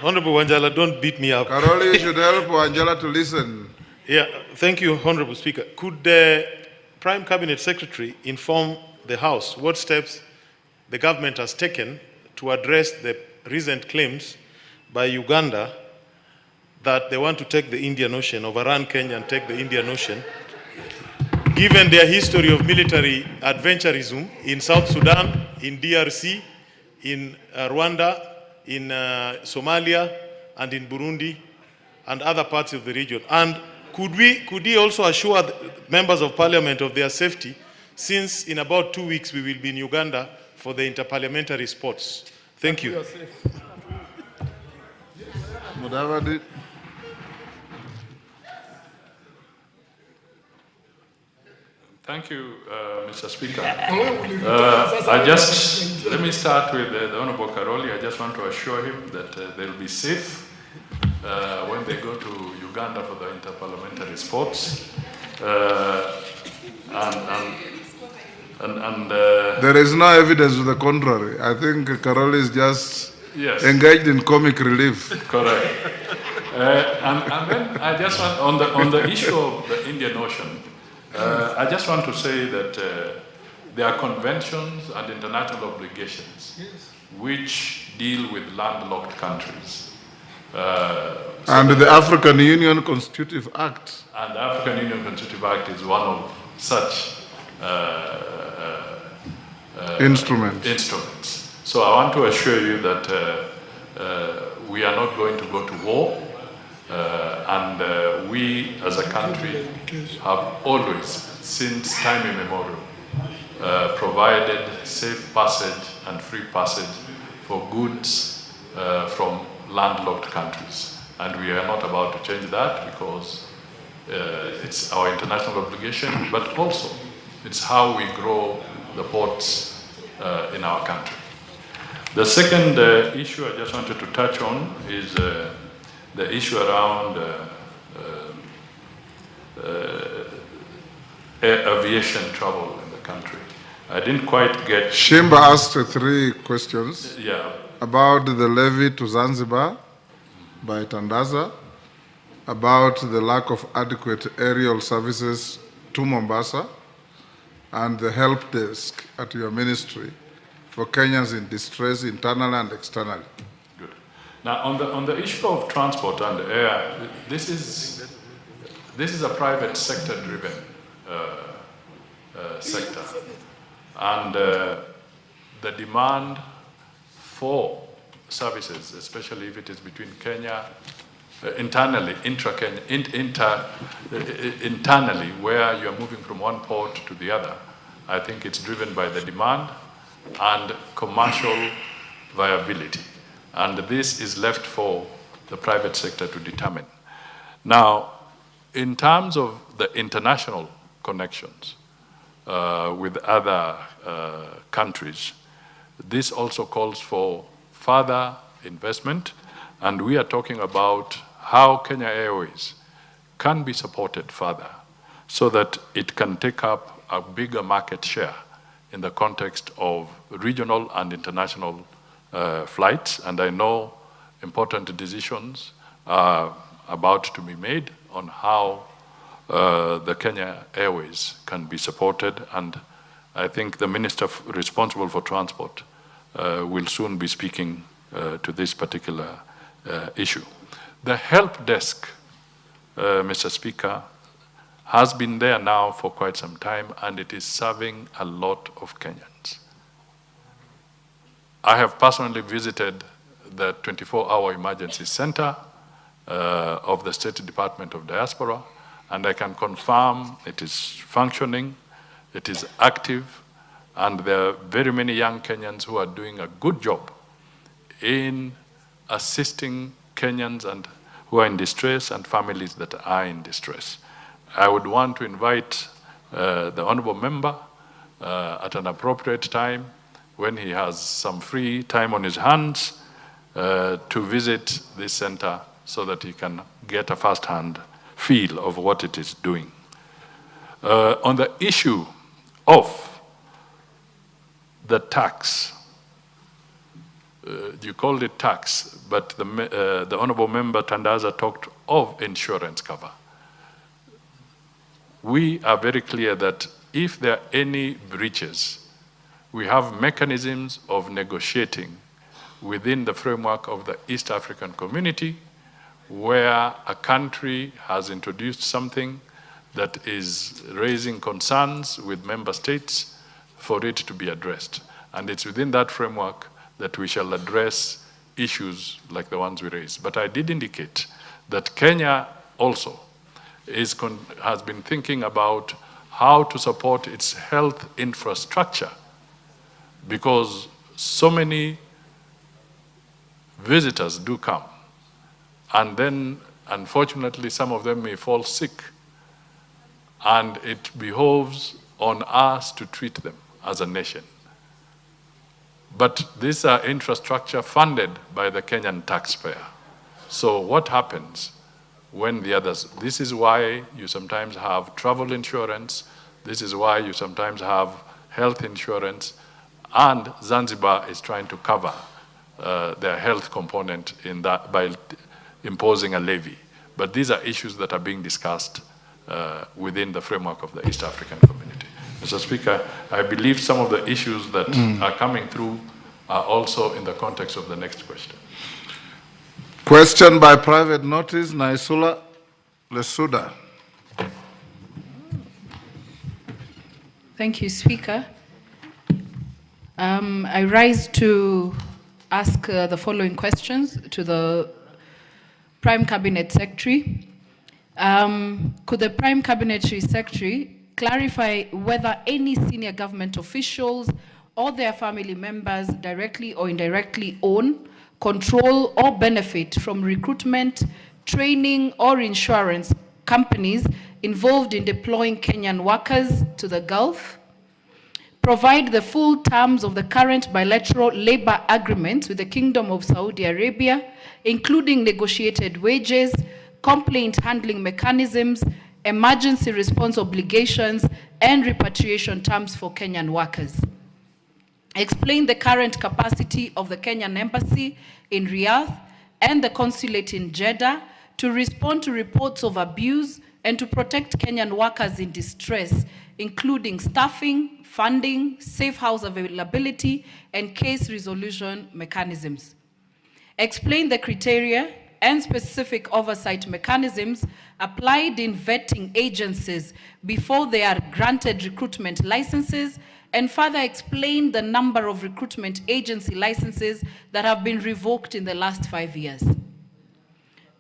Honorable Wanjala, don't beat me up. Karoli, you should help Wanjala to listen. Yeah, thank you, Honorable Speaker. Could the Prime Cabinet Secretary inform the House what steps the government has taken to address the recent claims by Uganda that they want to take the Indian Ocean, overrun Kenya and take the Indian Ocean, given their history of military adventurism in South Sudan, in DRC, in Rwanda, in Somalia, and in Burundi, and other parts of the region? And could he also assure the members of parliament of their safety, since in about 2 weeks we will be in Uganda for the interparliamentary sports? Thank you. Mudavadi. Thank you, Mr. Speaker. Let me start with the Honorable Karoli. I just want to assure him that they'll be safe when they go to Uganda for the interparliamentary sports. There is no evidence to the contrary. I think Karoli is just engaged in comic relief. Correct. And then I just want, on the issue of the Indian Ocean, I just want to say that there are conventions and international obligations which deal with landlocked countries. And the African Union Constitutive Act. And the African Union Constitutive Act is one of such instruments. So I want to assure you that we are not going to go to war. And we as a country have always, since time immemorial, provided safe passage and free passage for goods from landlocked countries. And we are not about to change that because it's our international obligation, but also it's how we grow the ports in our country. The second issue I just wanted to touch on is the issue around aviation travel in the country. I didn't quite get... Shimba asked 3 questions. Yeah. About the levy to Zanzibar by Tandaza, about the lack of adequate aerial services to Mombasa, and the help desk at your ministry for Kenyans in distress internally and externally. Good. Now, on the issue of transport and air, this is a private sector-driven sector, and the demand for services, especially if it is between Kenya, internally, intra-Kenya, internally, where you are moving from one port to the other, I think it's driven by the demand and commercial viability. And this is left for the private sector to determine. Now, in terms of the international connections with other countries, this also calls for further investment, and we are talking about how Kenya Airways can be supported further so that it can take up a bigger market share in the context of regional and international flights. And I know important decisions are about to be made on how the Kenya Airways can be supported, and I think the minister responsible for transport will soon be speaking to this particular issue. The help desk, Mr. Speaker, has been there now for quite some time, and it is serving a lot of Kenyans. I have personally visited the 24-hour emergency center of the State Department of Diaspora, and I can confirm it is functioning, it is active, and there are very many young Kenyans who are doing a good job in assisting Kenyans and who are in distress and families that are in distress. I would want to invite the honorable member at an appropriate time when he has some free time on his hands to visit this center so that he can get a first-hand feel of what it is doing. On the issue of the tax, you called it tax, but the honorable member Tandaza talked of insurance cover. We are very clear that if there are any breaches, we have mechanisms of negotiating within the framework of the East African community, where a country has introduced something that is raising concerns with member states for it to be addressed. And it's within that framework that we shall address issues like the ones we raised. But I did indicate that Kenya also has been thinking about how to support its health infrastructure, because so many visitors do come, and then unfortunately some of them may fall sick, and it behoves on us to treat them as a nation. But these are infrastructure funded by the Kenyan taxpayer. So what happens when the others, this is why you sometimes have travel insurance, this is why you sometimes have health insurance, and Zanzibar is trying to cover their health component in that by imposing a levy. But these are issues that are being discussed within the framework of the East African community. Mr. Speaker, I believe some of the issues that are coming through are also in the context of the next question. Question by private notice, Naisula Lesuda. Thank you, Speaker. I rise to ask the following questions to the Prime Cabinet Secretary. Could the Prime Cabinet Secretary clarify whether any senior government officials or their family members directly or indirectly own, control, or benefit from recruitment, training, or insurance companies involved in deploying Kenyan workers to the Gulf. Provide the full terms of the current bilateral labor agreement with the Kingdom of Saudi Arabia, including negotiated wages, complaint handling mechanisms, emergency response obligations, and repatriation terms for Kenyan workers. Explain the current capacity of the Kenyan embassy in Riyadh and the consulate in Jeddah to respond to reports of abuse and to protect Kenyan workers in distress, including staffing, funding, safe house availability, and case resolution mechanisms. Explain the criteria and specific oversight mechanisms applied in vetting agencies before they are granted recruitment licenses, and further explain the number of recruitment agency licenses that have been revoked in the last 5 years.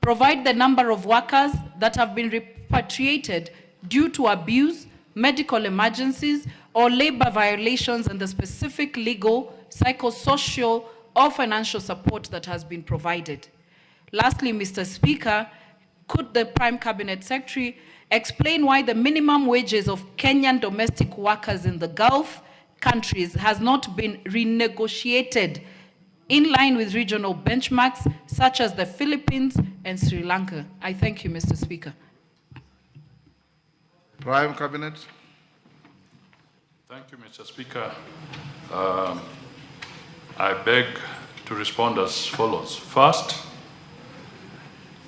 Provide the number of workers that have been repatriated due to abuse, medical emergencies, or labor violations, and the specific legal, psychosocial, or financial support that has been provided. Lastly, Mr. Speaker, could the Prime Cabinet Secretary explain why the minimum wages of Kenyan domestic workers in the Gulf countries has not been renegotiated in line with regional benchmarks such as the Philippines and Sri Lanka? I thank you, Mr. Speaker. Prime Cabinet. Thank you, Mr. Speaker. I beg to respond as follows. First,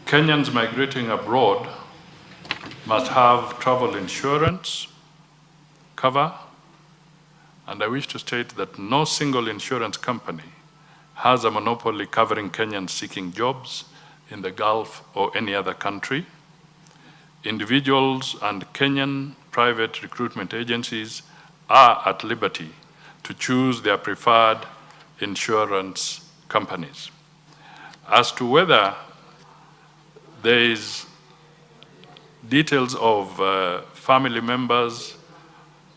Kenyans migrating abroad must have travel insurance cover, and I wish to state that no single insurance company has a monopoly covering Kenyans seeking jobs in the Gulf or any other country. Individuals and Kenyan private recruitment agencies are at liberty to choose their preferred insurance companies. As to whether there is details of family members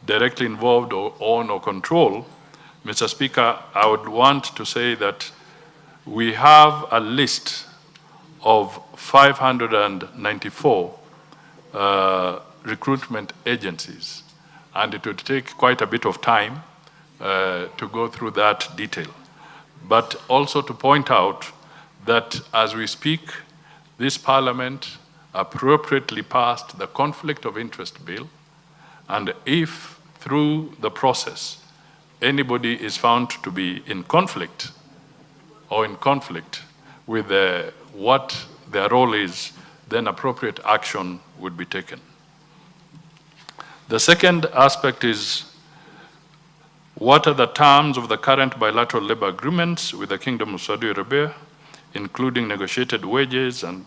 directly involved or own or control, Mr. Speaker, I would want to say that we have a list of 594 recruitment agencies, and it would take quite a bit of time to go through that detail. But also to point out that as we speak, this Parliament appropriately passed the Conflict of Interest Bill, and if through the process anybody is found to be in conflict with what their role is, then appropriate action would be taken. The second aspect is, what are the terms of the current bilateral labor agreements with the Kingdom of Saudi Arabia, including negotiated wages and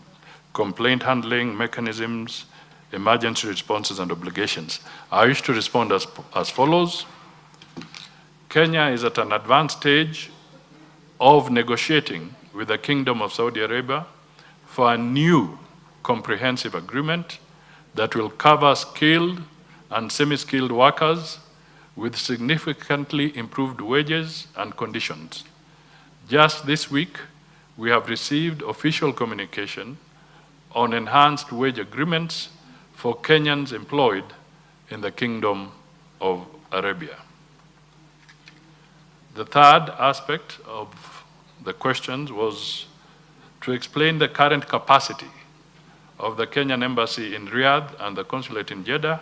complaint handling mechanisms, emergency responses, and obligations? I wish to respond as follows. Kenya is at an advanced stage of negotiating with the Kingdom of Saudi Arabia for a new comprehensive agreement that will cover skilled and semi-skilled workers with significantly improved wages and conditions. Just this week, we have received official communication on enhanced wage agreements for Kenyans employed in the Kingdom of Arabia. The third aspect of the questions was to explain the current capacity of the Kenyan embassy in Riyadh and the consulate in Jeddah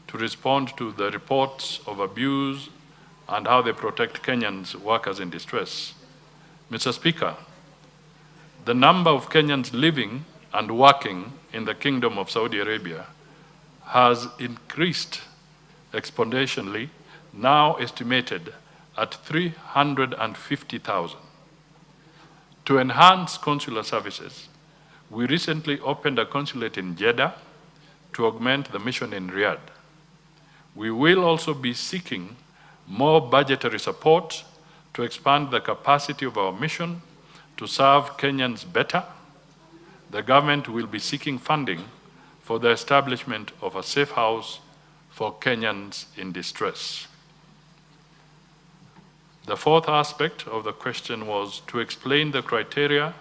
to respond to the reports of abuse and how they protect Kenyans workers in distress. Mr. Speaker, the number of Kenyans living and working in the Kingdom of Saudi Arabia has increased exponentially, now estimated at 350,000. To enhance consular services, we recently opened a consulate in Jeddah to augment the mission in Riyadh. We will also be seeking more budgetary support to expand the capacity of our mission to serve Kenyans better. The government will be seeking funding for the establishment of a safe house for Kenyans in distress. The fourth aspect of the question was to explain the criteria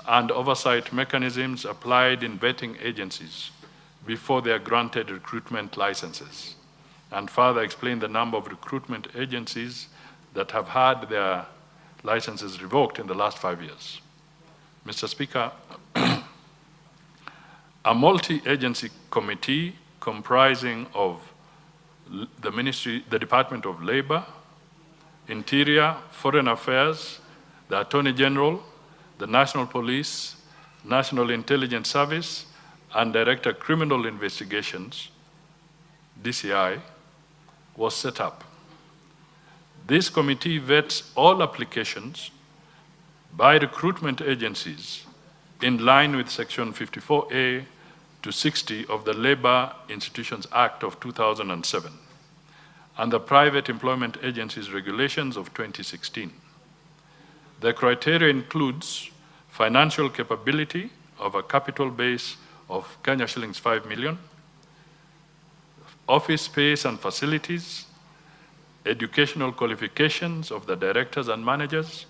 and oversight mechanisms applied in vetting agencies before they are granted recruitment licenses, and further explain the number of recruitment agencies that have had their licenses revoked in the last 5 years. Mr. Speaker, a multi-agency committee comprising of the Department of Labor, Interior, Foreign Affairs, the Attorney General, the National Police, National Intelligence Service, and Director of Criminal Investigations, DCI, was set up. This committee vets all applications by recruitment agencies in line with Section 54A to 60 of the Labor Institutions Act of 2007 and the Private Employment Agencies Regulations of 2016. The criteria includes financial capability of a capital base of Kenya shillings 5 million, office space and facilities, educational qualifications of the directors and managers,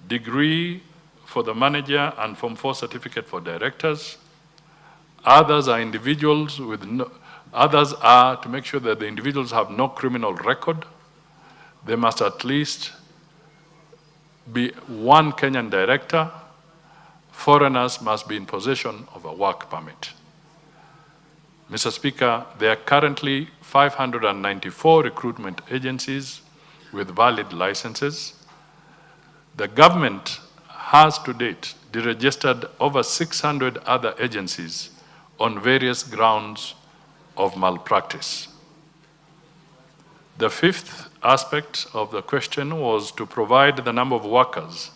degree for the manager and Form 4 certificate for directors. Others are individuals with others are to make sure that the individuals have no criminal record. They must at least be one Kenyan director. Foreigners must be in possession of a work permit. Mr. Speaker, there are currently 594 recruitment agencies with valid licenses. The government has to date deregistered over 600 other agencies on various grounds of malpractice. The fifth aspect of the question was to provide the number of workers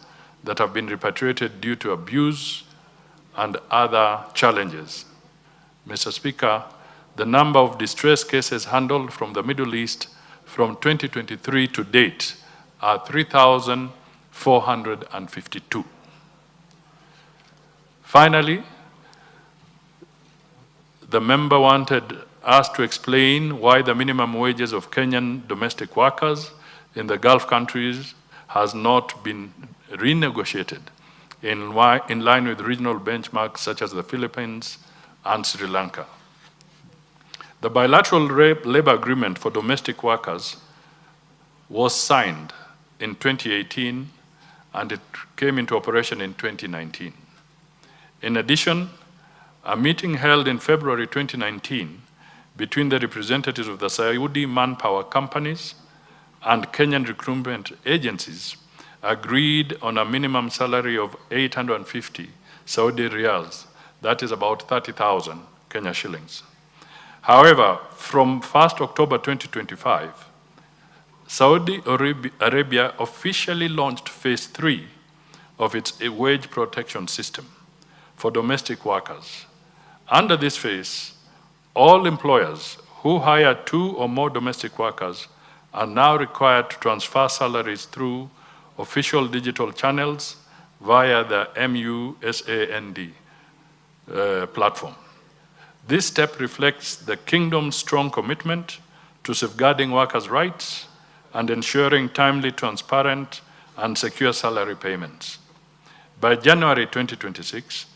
that have been repatriated due to abuse and other challenges. Mr. Speaker, the number of distress cases handled from the Middle East from 2023 to date are 3,452. Finally, the member wanted us to explain why the minimum wages of Kenyan domestic workers in the Gulf countries has not been renegotiated in line with regional benchmarks such as the Philippines and Sri Lanka. The bilateral labor agreement for domestic workers was signed in 2018 and it came into operation in 2019. In addition, a meeting held in February 2019 between the representatives of the Saudi manpower companies and Kenyan recruitment agencies agreed on a minimum salary of 850 Saudi riyals, that is about 30,000 Kenya shillings. However, from 1st October 2025, Saudi Arabia officially launched phase 3 of its wage protection system for domestic workers. Under this phase, all employers who hire 2 or more domestic workers are now required to transfer salaries through official digital channels via the MUSAND platform. This step reflects the Kingdom's strong commitment to safeguarding workers' rights and ensuring timely, transparent, and secure salary payments. By January 2026,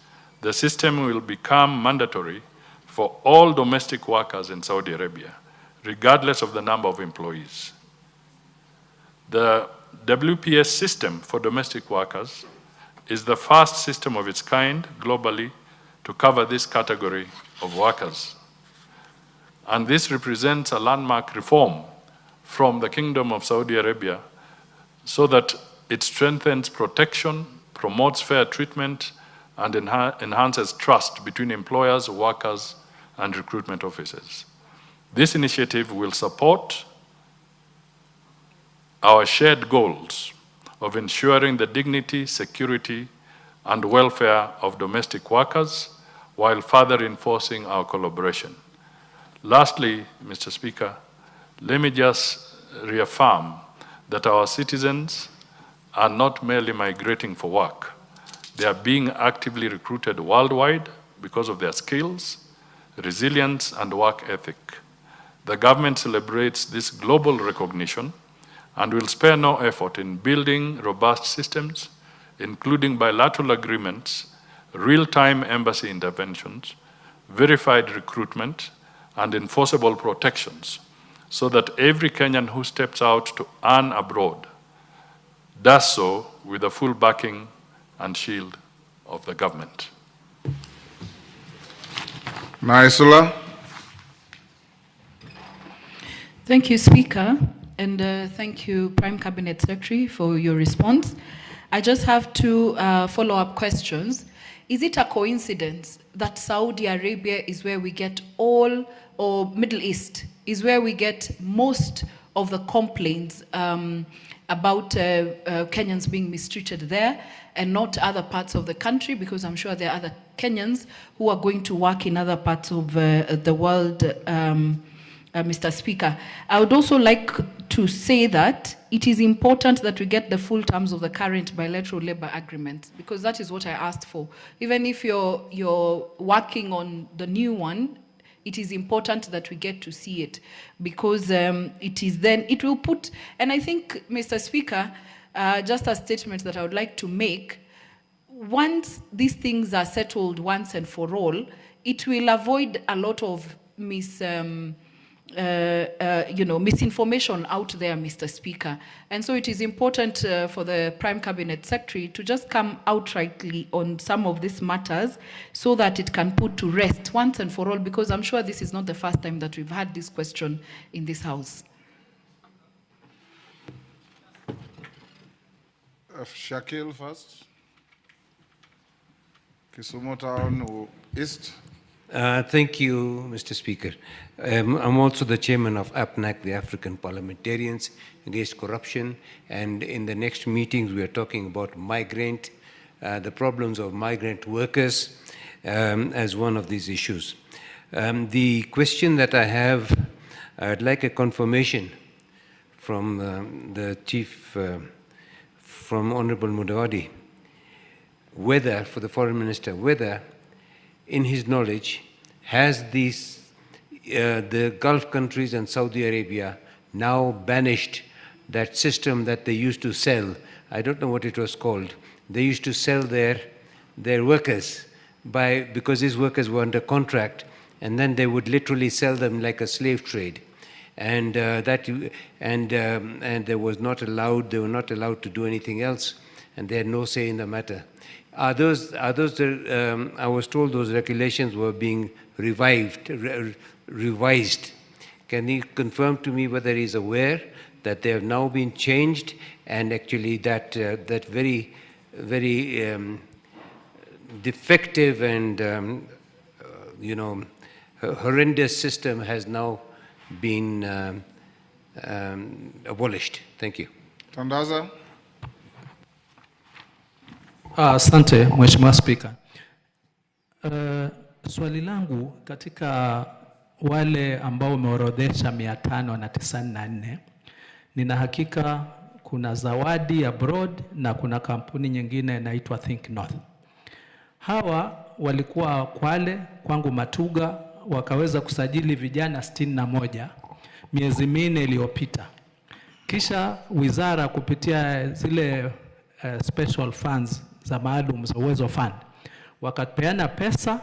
the system will become mandatory for all domestic workers in Saudi Arabia, regardless of the number of employees. The WPS system for domestic workers is the first system of its kind globally to cover this category of workers. And this represents a landmark reform from the Kingdom of Saudi Arabia so that it strengthens protection, promotes fair treatment, and enhances trust between employers, workers, and recruitment officers. This initiative will support our shared goals of ensuring the dignity, security, and welfare of domestic workers while further enforcing our collaboration. Lastly, Mr. Speaker, let me just reaffirm that our citizens are not merely migrating for work. They are being actively recruited worldwide because of their skills, resilience, and work ethic. The government celebrates this global recognition and will spare no effort in building robust systems, including bilateral agreements, real-time embassy interventions, verified recruitment, and enforceable protections, so that every Kenyan who steps out to earn abroad does so with the full backing and shield of the government. Naisula. Thank you, Speaker, and thank you, Prime Cabinet Secretary, for your response. I just have two follow-up questions. Is it a coincidence that Saudi Arabia is where we get all, or Middle East, is where we get most of the complaints about Kenyans being mistreated there, and not other parts of the country? Because I'm sure there are other Kenyans who are going to work in other parts of the world, Mr. Speaker. I would also like to say that it is important that we get the full terms of the current bilateral labor agreement, because that is what I asked for. Even if you're working on the new one, it is important that we get to see it, because it is then, it will put, and I think, Mr. Speaker, just a statement that I would like to make, once these things are settled once and for all, it will avoid a lot of misinformation out there, Mr. Speaker. And so it is important for the Prime Cabinet Secretary to just come outrightly on some of these matters so that it can put to rest once and for all, because I'm sure this is not the first time that we've had this question in this House. Shakil first. Kisumu Town East. Thank you, Mr. Speaker. I'm also the chairman of APNAC, the African Parliamentarians Against Corruption, and in the next meetings we are talking about the problems of migrant workers as one of these issues. The question that I have, I'd like a confirmation from the Chief, from Honorable Mudavadi, whether, for the Foreign Minister, whether in his knowledge, has the Gulf countries and Saudi Arabia now banished that system that they used to sell? I don't know what it was called. They used to sell their workers because these workers were under contract, and then they would literally sell them like a slave trade. And they were not allowed to do anything else, and they had no say in the matter. I was told those regulations were being revised. Can he confirm to me whether he's aware that they have now been changed, and actually that very, very defective and horrendous system has now been abolished? Thank you. Tandaza. Asante, Mheshimiwa Spika. Swali langu katika wale ambao umeorodhesha 594, nina hakika kuna Zawadi Abroad na kuna kampuni nyingine inaitwa Think North. Hawa walikuwa Kwale, kwangu Matuga, wakaweza kusajili vijana 61 miezi 4 iliyopita. Kisha wizara kupitia zile special funds za maalum za Uwezo Fund wakapeana pesa,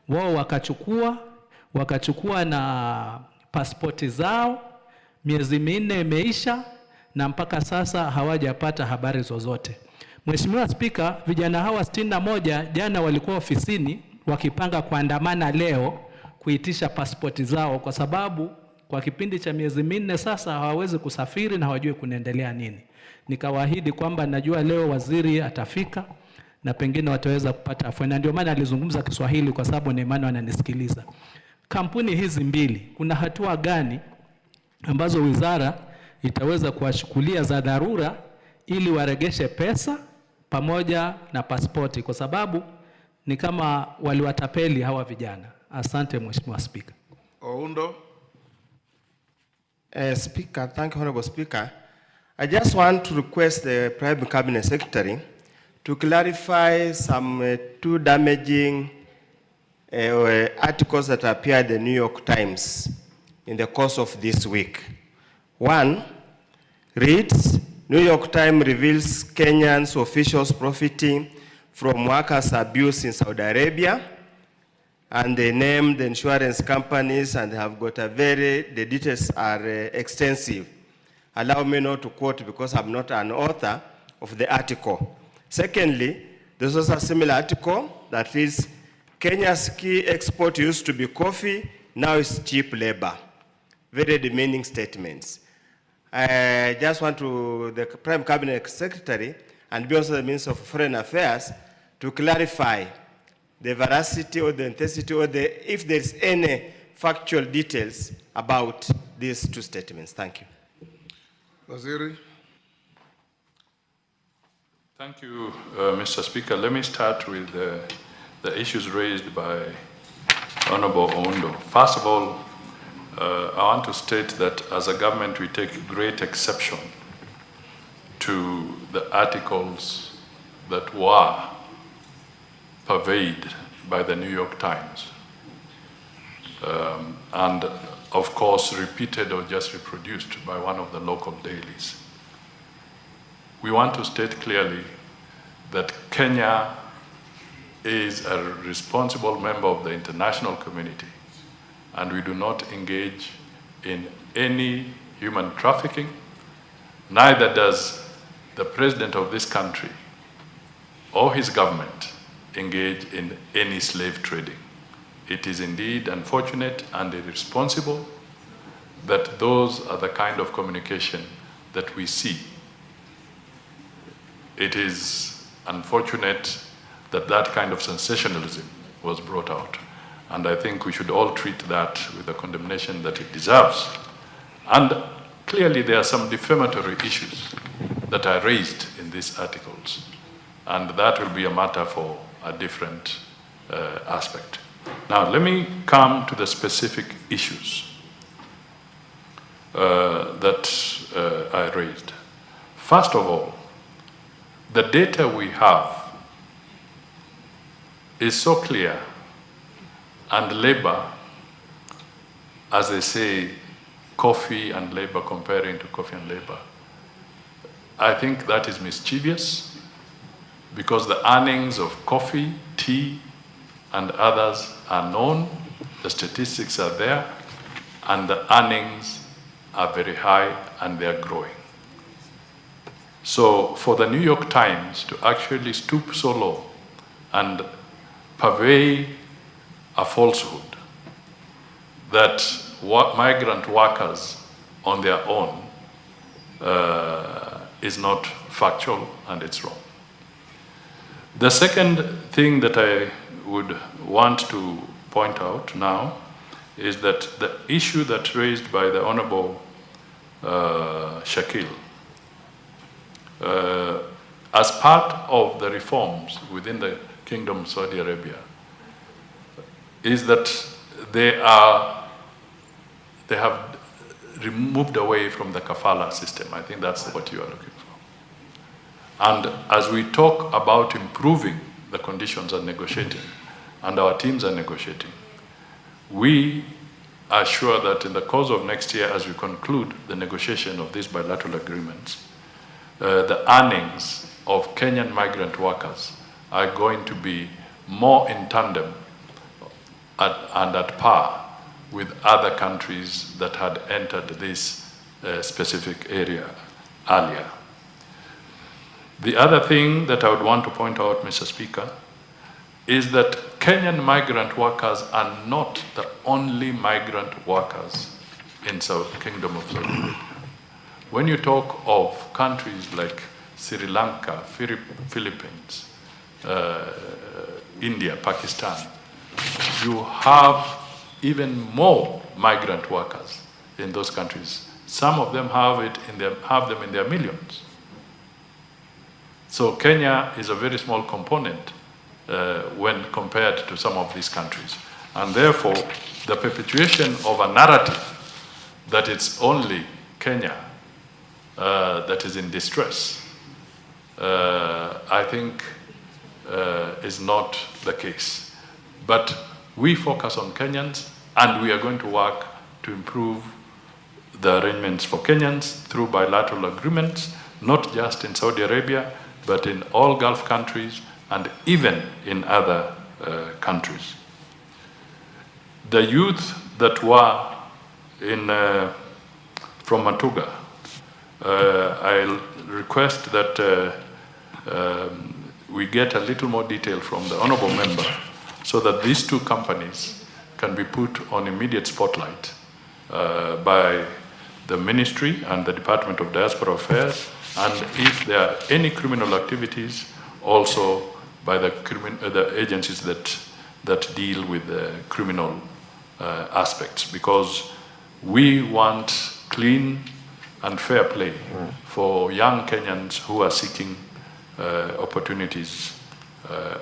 wao wakachukua na pasipoti zao, miezi 4 imeisha na mpaka sasa hawajapata habari zozote. Mheshimiwa Spika, vijana hawa 61 jana walikuwa ofisini wakipanga kuandamana leo kuitisha pasipoti zao, kwa sababu kwa kipindi cha miezi 4 sasa hawawezi kusafiri na hawajui kunaendelea nini. Nikawaahidi kwamba najua leo waziri atafika na pengine wataweza kupata afueni. Ndio maana alizungumza Kiswahili, kwa sababu na imani wananisikiliza. Kampuni hizi mbili, kuna hatua gani ambazo wizara itaweza kuwashukulia za dharura ili waregeshe pesa pamoja na pasipoti, kwa sababu ni kama waliwatapeli hawa vijana? Asante Mheshimiwa Speaker. Oundo. Speaker, thank you, Honorable Speaker. I just want to request the Prime Cabinet Secretary to clarify some two damaging articles that appeared in the New York Times in the course of this week. One, reads, New York Times reveals Kenyans officials profiting from workers' abuse in Saudi Arabia. And they name the insurance companies and have got the details are extensive. Allow me not to quote because I'm not an author of the article. Secondly, there's also a similar article that is, Kenya's key export used to be coffee, now it's cheap labor. Very demeaning statements. I just want the Prime Cabinet Secretary and be also the Minister of Foreign Affairs to clarify the veracity or the authenticity or if there's any factual details about these two statements. Thank you. Waziri. Thank you, Mr. Speaker. Let me start with the issues raised by Honorable Oundo. First of all, I want to state that as a government, we take great exception to the articles that were pervaded by the New York Times and of course repeated or just reproduced by one of the local dailies. We want to state clearly that Kenya is a responsible member of the international community, and we do not engage in any human trafficking, neither does the president of this country or his government engage in any slave trading. It is indeed unfortunate and irresponsible that those are the kind of communication that we see. It is unfortunate that that kind of sensationalism was brought out. And I think we should all treat that with the condemnation that it deserves. And clearly there are some defamatory issues that are raised in these articles. And that will be a matter for a different aspect. Now, let me come to the specific issues that I raised. First of all, the data we have is so clear, and labor, as they say, coffee and labor, comparing to coffee and labor, I think that is mischievous, because the earnings of coffee, tea, and others are known, the statistics are there, and the earnings are very high and they are growing. So for the New York Times to actually stoop so low and purvey a falsehood that migrant workers on their own is not factual, and it's wrong. The second thing that I would want to point out now is that the issue that's raised by the Honorable Shakil, as part of the reforms within the Kingdom of Saudi Arabia, is that they have moved away from the kafala system. I think that's what you are looking for. And as we talk about improving the conditions and negotiating, and our teams are negotiating, we are sure that in the course of next year, as we conclude the negotiation of these bilateral agreements, the earnings of Kenyan migrant workers are going to be more in tandem and at par with other countries that had entered this specific area earlier. The other thing that I would want to point out, Mr. Speaker, is that Kenyan migrant workers are not the only migrant workers in the Kingdom of Saudi Arabia. When you talk of countries like Sri Lanka, Philippines, India, Pakistan, you have even more migrant workers in those countries. Some of them have them in their millions. So Kenya is a very small component when compared to some of these countries. And therefore, the perpetuation of a narrative that it's only Kenya that is in distress, I think is not the case. But we focus on Kenyans, and we are going to work to improve the arrangements for Kenyans through bilateral agreements, not just in Saudi Arabia, but in all Gulf countries and even in other countries. The youth that were from Matuga, I'll request that we get a little more detail from the honorable member so that these two companies can be put on immediate spotlight by the ministry and the Department of Diaspora Affairs, and if there are any criminal activities, also by the agencies that deal with the criminal aspects, because we want clean and fair play for young Kenyans who are seeking opportunities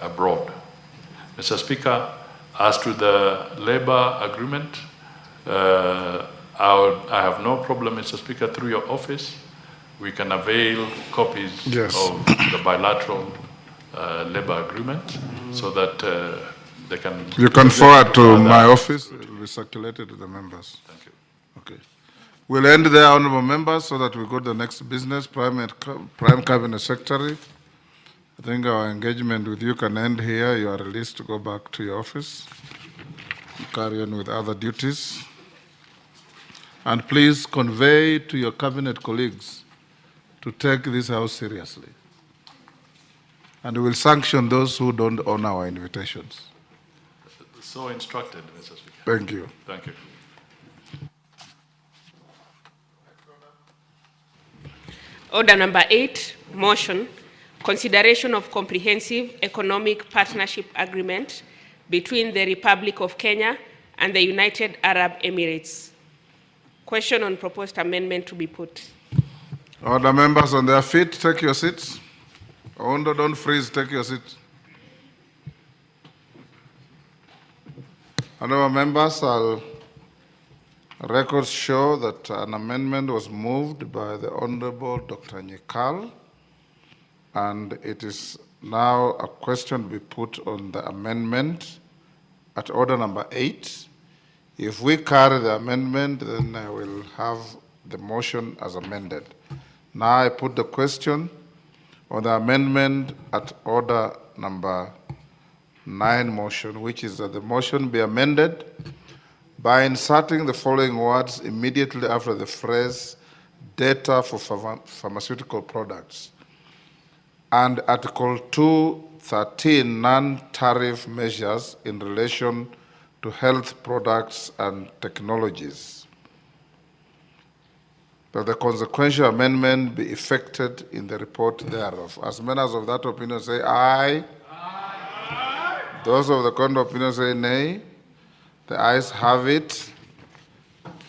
abroad. Mr. Speaker, as to the labor agreement, I have no problem, Mr. Speaker, through your office. We can avail copies of the bilateral labor agreement so that they can... You can forward to my office. It will be circulated to the members. Thank you. Okay. We'll end there, honorable members, so that we go to the next business. Prime Cabinet Secretary, I think our engagement with you can end here. You are released to go back to your office and carry on with other duties. And please convey to your cabinet colleagues to take this house seriously. And we will sanction those who don't honor our invitations. So instructed, Mr. Speaker. Thank you. Thank you. Order number 8, motion, consideration of comprehensive economic partnership agreement between the Republic of Kenya and the United Arab Emirates. Question on proposed amendment to be put. Order members on their feet, take your seats. Ondo, don't freeze, take your seats. Honorable members, records show that an amendment was moved by the Honorable Dr. Nyekal, and it is now a question to be put on the amendment at order number 8. If we carry the amendment, then I will have the motion as amended. Now I put the question on the amendment at order number 9 motion, which is that the motion be amended by inserting the following words immediately after the phrase data for pharmaceutical products, and Article 213 non-tariff measures in relation to health products and technologies. That the consequential amendment be effected in the report thereof. As members of that opinion say aye. Aye. Those of the contrary opinion say nay. The ayes have it.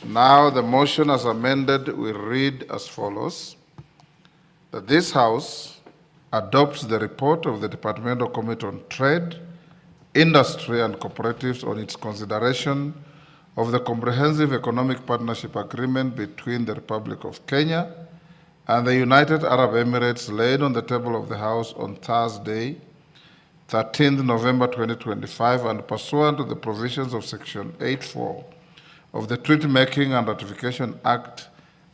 Now the motion as amended will read as follows: that this House adopts the report of the Departmental Committee on Trade, Industry and Cooperatives on its consideration of the Comprehensive Economic Partnership Agreement between the Republic of Kenya and the United Arab Emirates, laid on the table of the House on Thursday, 13th November 2025, and pursuant to the provisions of Section 8.4 of the Treaty Making and Ratification Act,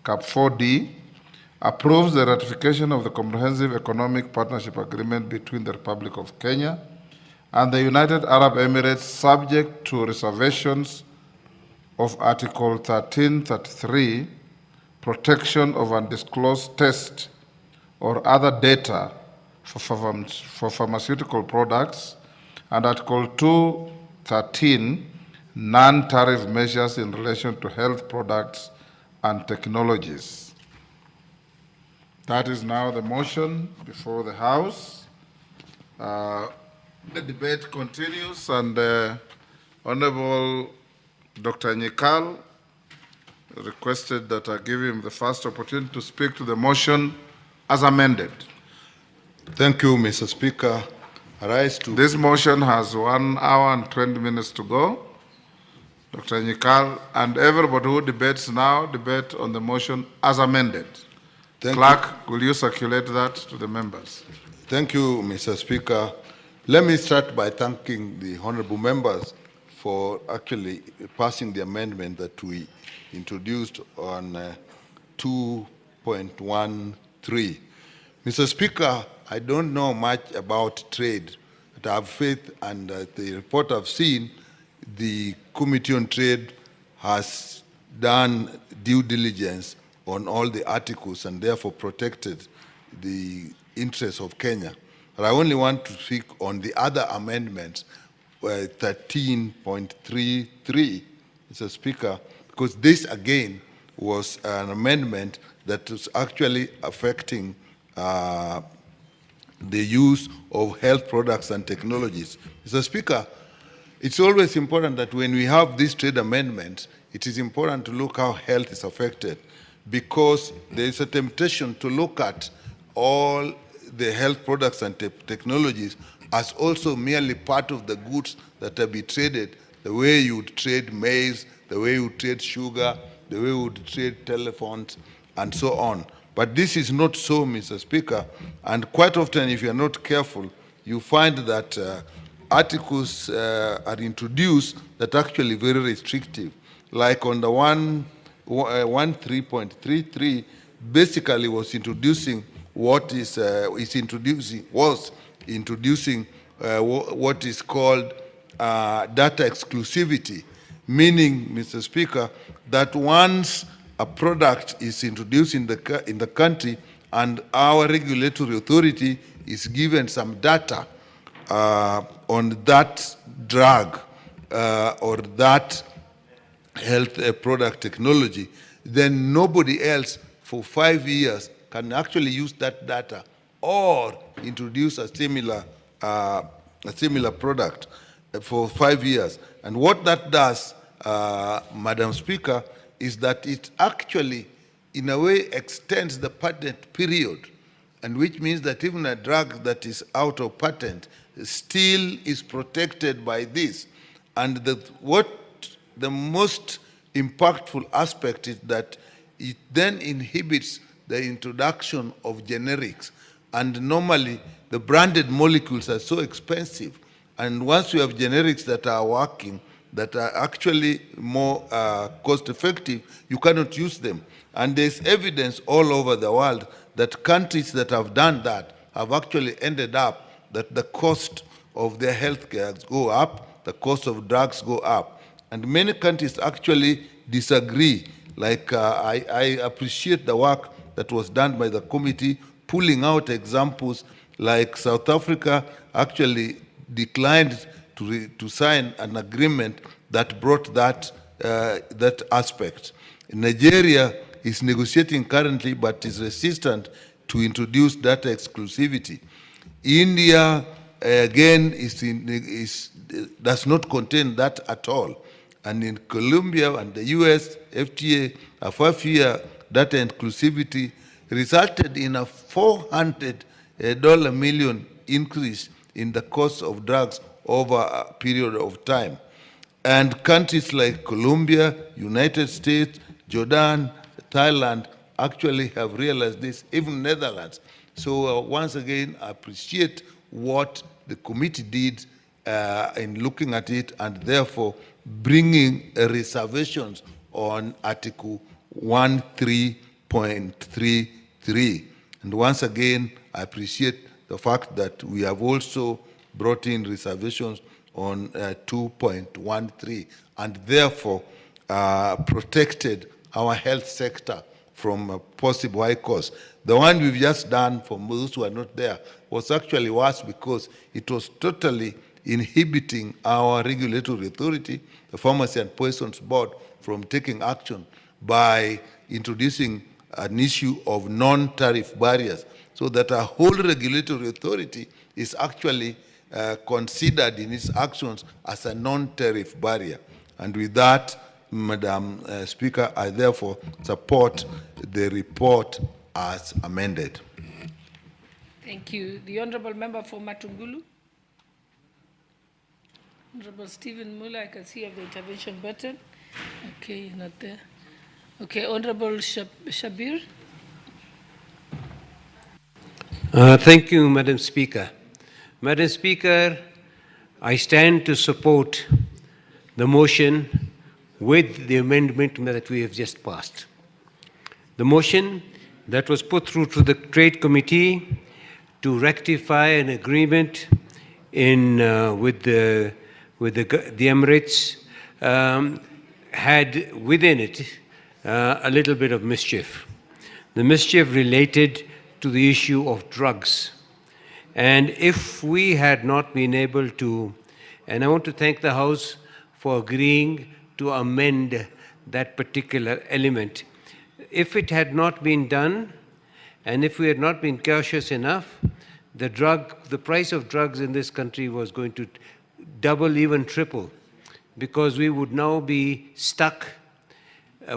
Cap 4D, approves the ratification of the Comprehensive Economic Partnership Agreement between the Republic of Kenya and the United Arab Emirates, subject to reservations of Article 1333, protection of undisclosed test or other data for pharmaceutical products, and Article 213, non-tariff measures in relation to health products and technologies. That is now the motion before the House. The debate continues, and Honorable Dr. Nyekal requested that I give him the first opportunity to speak to the motion as amended. Thank you, Mr. Speaker. This motion has 1 hour and 20 minutes to go. Dr. Nyekal and everybody who debates now debate on the motion as amended. Clerk, will you circulate that to the members? Thank you, Mr. Speaker. Let me start by thanking the honorable members for actually passing the amendment that we introduced on 2.13. Mr. Speaker, I don't know much about trade, but I have faith, and the report I've seen, the Committee on Trade has done due diligence on all the articles and therefore protected the interests of Kenya. But I only want to speak on the other amendments, 13.33, Mr. Speaker, because this again was an amendment that was actually affecting the use of health products and technologies. Mr. Speaker, it's always important that when we have these trade amendments, it is important to look how health is affected, because there is a temptation to look at all the health products and technologies as also merely part of the goods that are be traded, the way you would trade maize, the way you would trade sugar, the way you would trade telephones, and so on. But this is not so, Mr. Speaker, and quite often, if you are not careful, you find that articles are introduced that are actually very restrictive. Like on the 13.33, basically was introducing what is introducing what is called data exclusivity, meaning, Mr. Speaker, that once a product is introduced in the country and our regulatory authority is given some data on that drug or that health product technology, then nobody else for 5 years can actually use that data or introduce a similar product for 5 years. And what that does, Madam Speaker, is that it actually, in a way, extends the patent period, and which means that even a drug that is out of patent still is protected by this. And what the most impactful aspect is that it then inhibits the introduction of generics. And normally, the branded molecules are so expensive. And once you have generics that are working, that are actually more cost-effective, you cannot use them. And there's evidence all over the world that countries that have done that have actually ended up that the cost of their healthcare go up, the cost of drugs go up. And many countries actually disagree. Like I appreciate the work that was done by the committee, pulling out examples like South Africa actually declined to sign an agreement that brought that aspect. Nigeria is negotiating currently, but is resistant to introduce data exclusivity. India, again, does not contain that at all. And in Colombia and the US, FTA, a 5-year data inclusivity resulted in a $400 million increase in the cost of drugs over a period of time. And countries like Colombia, United States, Jordan, Thailand actually have realized this, even Netherlands. So once again, I appreciate what the committee did in looking at it, and therefore bringing reservations on Article 13.33. And once again, I appreciate the fact that we have also brought in reservations on 2.13, and therefore protected our health sector from a possible high cost. The one we've just done for those who are not there was actually worse because it was totally inhibiting our regulatory authority, the Pharmacy and Poisons Board, from taking action by introducing an issue of non-tariff barriers, so that a whole regulatory authority is actually considered in its actions as a non-tariff barrier. And with that, Madam Speaker, I therefore support the report as amended. Thank you. The Honourable Member for Matungulu. Honourable Stephen Muller, I can see you have the intervention button. Okay, you're not there. Okay, Honourable Shabir. Thank you, Madam Speaker. Madam Speaker, I stand to support the motion with the amendment that we have just passed. The motion that was put through to the Trade Committee to rectify an agreement with the Emirates had within it a little bit of mischief. The mischief related to the issue of drugs. And if we had not been able to, and I want to thank the House for agreeing to amend that particular element. If it had not been done, and if we had not been cautious enough, the price of drugs in this country was going to double, even triple, because we would now be stuck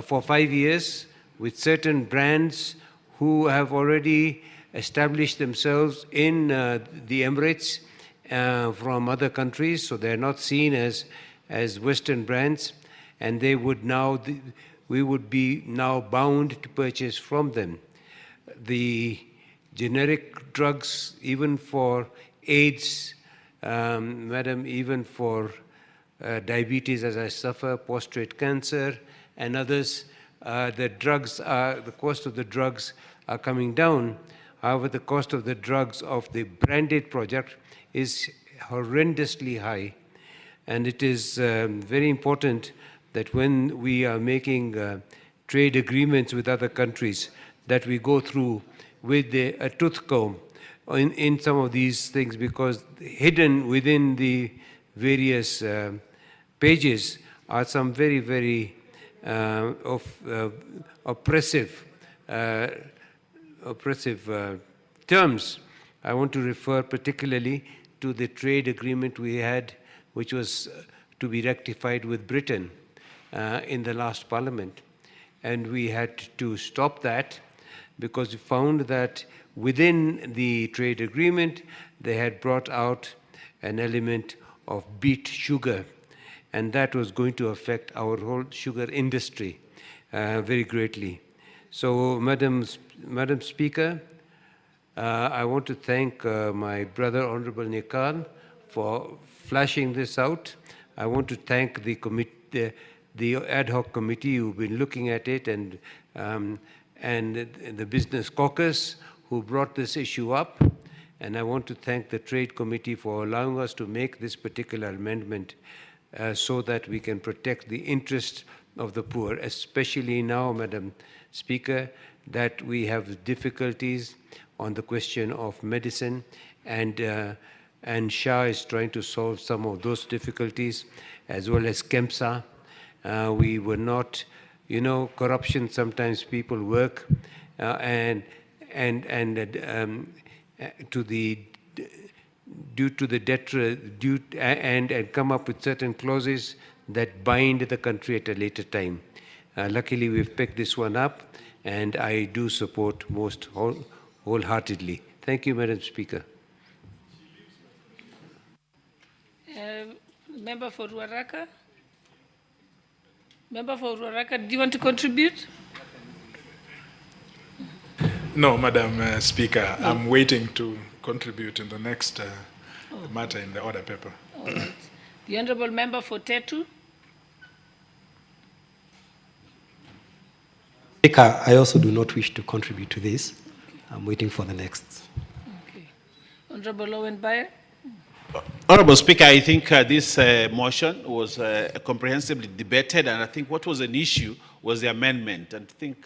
for 5 years with certain brands who have already established themselves in the Emirates from other countries, so they're not seen as Western brands, and they would now, we would be now bound to purchase from them. The generic drugs, even for AIDS, madam, even for diabetes, as I suffer, prostate cancer, and others, the cost of the drugs are coming down. However, the cost of the drugs of the branded product is horrendously high. And it is very important that when we are making trade agreements with other countries, that we go through with a tooth comb in some of these things, because hidden within the various pages are some very, very oppressive terms. I want to refer particularly to the trade agreement we had, which was to be rectified with Britain in the last Parliament. And we had to stop that because we found that within the trade agreement, they had brought out an element of beet sugar, and that was going to affect our whole sugar industry very greatly. So, Madam Speaker, I want to thank my brother, Honorable Nikal, for flashing this out. I want to thank the ad hoc committee who've been looking at it, and the business caucus who brought this issue up. And I want to thank the Trade Committee for allowing us to make this particular amendment so that we can protect the interests of the poor, especially now, Madam Speaker, that we have difficulties on the question of medicine, and Shah is trying to solve some of those difficulties, as well as KEMSA. We were not, corruption, sometimes people work and come up with certain clauses that bind the country at a later time. Luckily, we've picked this one up, and I do support most wholeheartedly. Thank you, Madam Speaker. Member for Ruaraka? Member for Ruaraka, do you want to contribute? No, Madam Speaker, no. I'm waiting to contribute in the next matter in the order paper. All right. The Honourable Member for Tetu. Speaker, I also do not wish to contribute to this. I'm waiting for the next. Okay. Honourable Owen Bayer. Honourable Speaker, I think this motion was comprehensively debated, and I think what was an issue was the amendment. And I think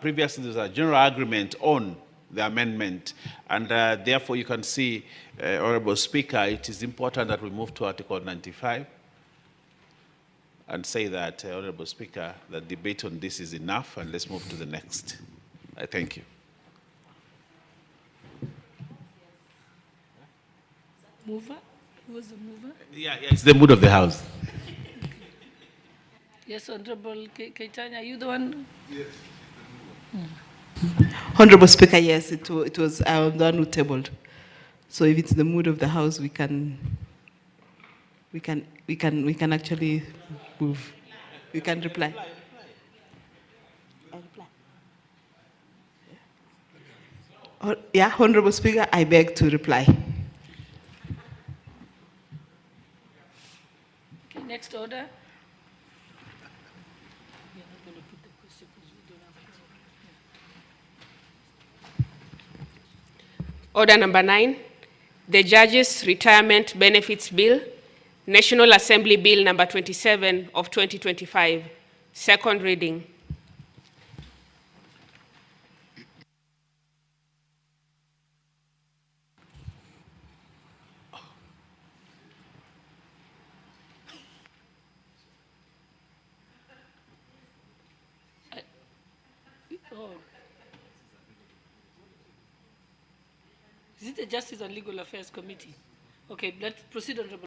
previously there was a general agreement on the amendment, and therefore you can see, Honourable Speaker, it is important that we move to Article 95 and say that, Honourable Speaker, the debate on this is enough, and let's move to the next. I thank you. Mover? Who was the mover? Yeah, it's the mood of the House. Yes, Honourable Keitanya, are you the one? Yes. Honourable Speaker, yes, it was the one who tabled. So if it's the mood of the House, we can actually move. We can reply. Yeah, Honourable Speaker, I beg to reply. Next order. Order number 9, the Judges' Retirement Benefits Bill, National Assembly Bill number 27 of 2025, second reading. Oh. Is it the Justice and Legal Affairs Committee? Okay, let's proceed, Honorable.